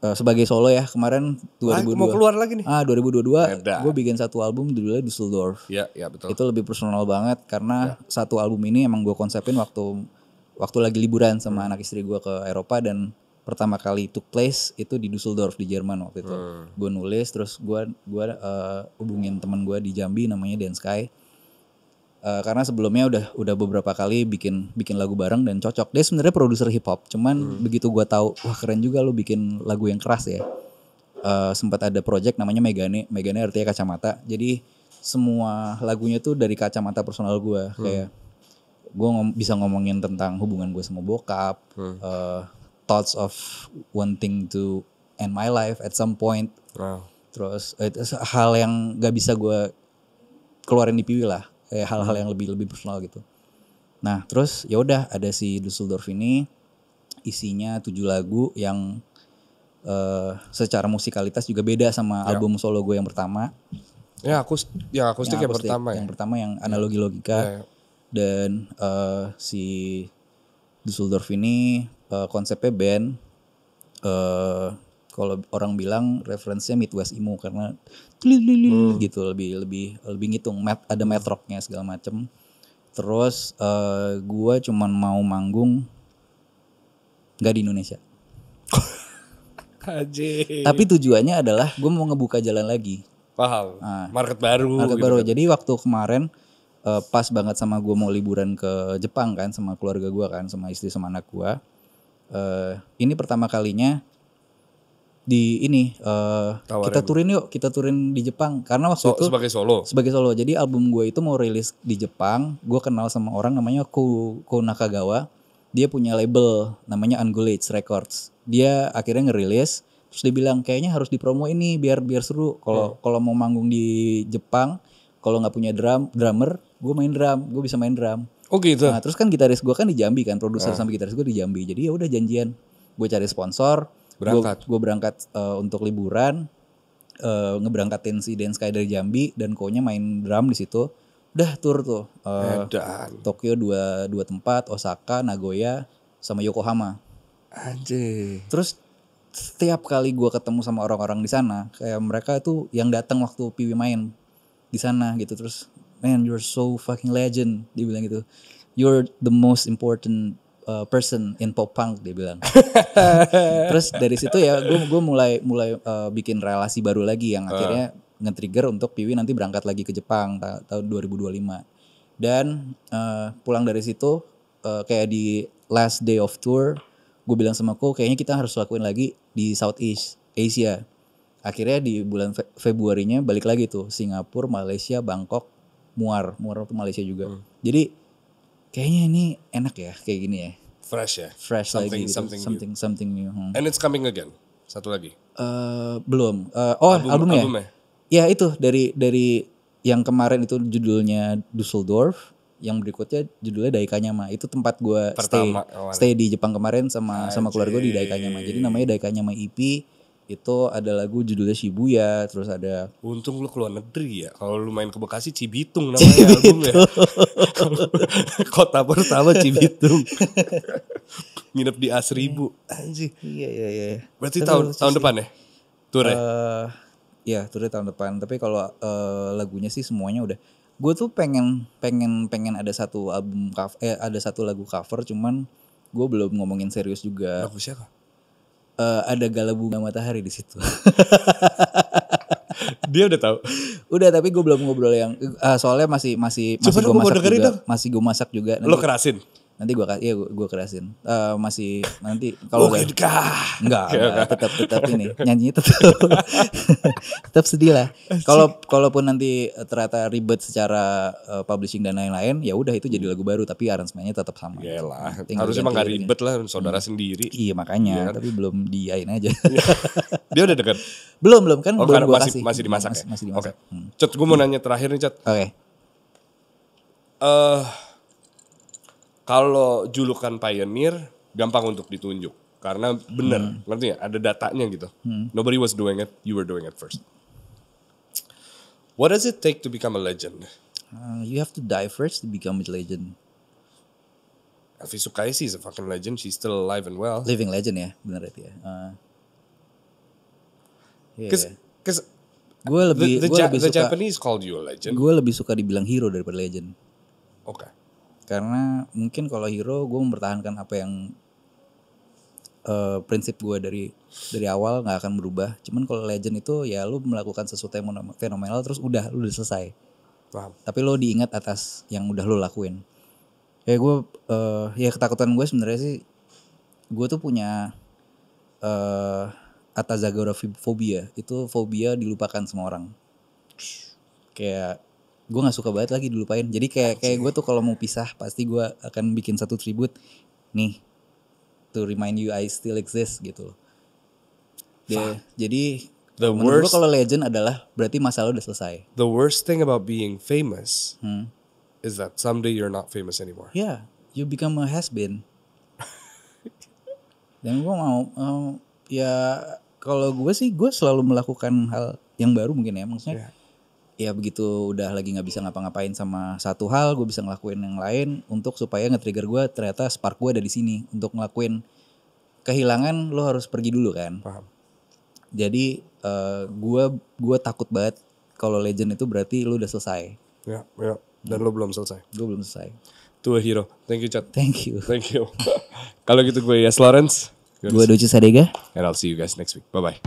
sebagai solo ya, kemarin 2022. Mau keluar lagi nih. 2022 gue bikin satu album judulnya Dusseldorf. Iya betul. Itu lebih personal banget karena satu album ini emang gue konsepin waktu lagi liburan sama anak istri gue ke Eropa, dan pertama kali took place itu di Dusseldorf di Jerman waktu itu. Gue nulis, terus gue hubungin teman gue di Jambi namanya Dan Sky. Karena sebelumnya udah beberapa kali bikin lagu bareng dan cocok. Dia sebenarnya produser hip hop, cuman begitu gue tahu, wah keren juga lo bikin lagu yang keras ya. Sempat ada project namanya Megane artinya kacamata. Jadi semua lagunya tuh dari kacamata personal gue. Kayak gue bisa ngomongin tentang hubungan gue sama bokap, thoughts of wanting to end my life at some point. Terus hal yang gak bisa gue keluarin di piwi lah. Kayak hal-hal yang lebih personal gitu. Nah terus ya udah ada si Dusseldorf ini, isinya 7 lagu yang secara musikalitas juga beda sama album solo gue yang pertama. Akustik yang pertama. Yang pertama yang analogi logika. Dan si Dusseldorf ini konsepnya band. Kalau orang bilang referensinya Midwest emo karena gitu, lebih ngitung, ada math rocknya segala macem. Terus gue cuman mau manggung nggak di Indonesia. Tapi tujuannya adalah gue mau ngebuka jalan lagi. Paham. Market baru. Market gitu baru. Kan. Jadi waktu kemarin pas banget sama gue mau liburan ke Jepang kan sama keluarga gue kan, sama istri sama anak gue. Ini pertama kalinya di ini kita turin di Jepang karena waktu itu sebagai solo. Jadi album gue itu mau rilis di Jepang. Gue kenal sama orang namanya Ko Nakagawa. Dia punya label namanya Ungulates Records. Dia akhirnya ngerilis, terus dia bilang kayaknya harus dipromo ini biar seru. Kalau mau manggung di Jepang, kalau nggak punya drummer, gue bisa main drum. Oh gitu. Nah terus kan gitaris gue kan di Jambi kan, produser sama gitaris gue di Jambi. Jadi ya udah janjian, gue cari sponsor, gue berangkat untuk liburan, ngeberangkatin si Dan Sky dari Jambi dan Ko-nya main drum di situ. Udah tour tuh Tokyo dua tempat, Osaka, Nagoya, sama Yokohama. Anjir. Terus setiap kali gue ketemu sama orang-orang di sana, kayak mereka tuh yang datang waktu Piwi main di sana gitu. Terus, man, you're so fucking legend, dia bilang gitu. You're the most important person in pop punk, dia bilang. Terus dari situ ya gue mulai bikin relasi baru lagi yang akhirnya nge-trigger untuk Piwi nanti berangkat lagi ke Jepang tahun 2025. Dan pulang dari situ kayak di last day of tour, gue bilang sama Ko kayaknya kita harus lakuin lagi di Southeast Asia. Akhirnya di bulan Februarinya balik lagi tuh Singapura, Malaysia, Bangkok, Muar tuh Malaysia juga. Jadi kayaknya ini enak ya kayak gini ya. Fresh lagi gitu. Something new. And it's coming again. Satu lagi. Belum. Albumnya. Ya itu dari yang kemarin itu judulnya Dusseldorf, yang berikutnya judulnya Daikanyama. Itu tempat gue stay di Jepang kemarin sama keluarga gue di Daikanyama. Jadi namanya Daikanyama EP. Itu ada lagu judulnya Shibuya, terus ada. Untung lu keluar negeri ya. Kalau lu main ke Bekasi Cibitung namanya albumnya. Kota pertama Cibitung. Nginep di A1000. Anjir. Iya. Berarti tahun depan ya? Tour ya? Ya turnya tahun depan. Tapi kalau lagunya sih semuanya udah. Gue tuh pengen ada satu album ada satu lagu cover, cuman gue belum ngomongin serius juga. Lagu siapa? Ada Gala Bunga Matahari di situ. Dia udah tahu. Udah, tapi gue belum ngobrol yang soalnya masih gue masak juga. Masih gue masak juga. Lo kerasin? Nanti gue kerasin. Masih nanti kalau enggak tetap ini nyanyinya tetap sedih lah. Kalaupun nanti ternyata ribet secara publishing dan lain-lain, ya udah itu jadi lagu baru tapi aransemennya tetap sama. Iyalah, harusnya emang gak ribet lah, saudara sendiri. Iya makanya, ya, tapi belum diain aja. Dia udah dekat? Belum kan belum gue kasih. Masih dimasak ya? Masih dimasak. Oke. Cot, gue mau nanya terakhir nih, Cot. Oke. Kalau julukan pioneer gampang untuk ditunjuk karena bener, ngerti ya? Ada datanya gitu. Nobody was doing it, you were doing it first. What does it take to become a legend? You have to die first to become a legend. Elvi Sukaisi is a fucking legend, she's still alive and well. Living legend ya, bener itu ya. Cause gue lebih the Japanese called you a legend. Gue lebih suka dibilang hero daripada legend. Oke. Karena mungkin kalau hero gue mempertahankan apa yang prinsip gue dari awal nggak akan berubah. Cuman kalau legend itu ya lu melakukan sesuatu yang fenomenal terus lu udah selesai. Paham. Tapi lu diingat atas yang udah lu lakuin. Kayak gue ketakutan gue sebenarnya sih gue tuh punya atazagorafobia. Itu fobia dilupakan sama orang. Kayak gue nggak suka banget lagi dilupain. Jadi kayak gue tuh kalau mau pisah pasti gue akan bikin satu tribute nih to remind you I still exist gitu. Jadi menurut gue kalau legend adalah berarti masalah udah selesai. The worst thing about being famous is that someday you're not famous anymore. Yeah, you become a has-been. Dan gue mau ya kalau gue sih gue selalu melakukan hal yang baru mungkin ya, maksudnya. Yeah. Ya begitu udah lagi gak bisa ngapa-ngapain sama satu hal, gue bisa ngelakuin yang lain untuk supaya nge-trigger gue ternyata spark gue ada di sini untuk ngelakuin kehilangan. Lo harus pergi dulu kan. Paham. Jadi gue takut banget kalau legend itu berarti lo udah selesai. Ya. Dan lo belum selesai. Gue belum selesai. To a hero. Thank you, Chat. Thank you. Kalau gitu gue Yes Lawrence. Gue Doci Sadega. And I'll see you guys next week. Bye-bye.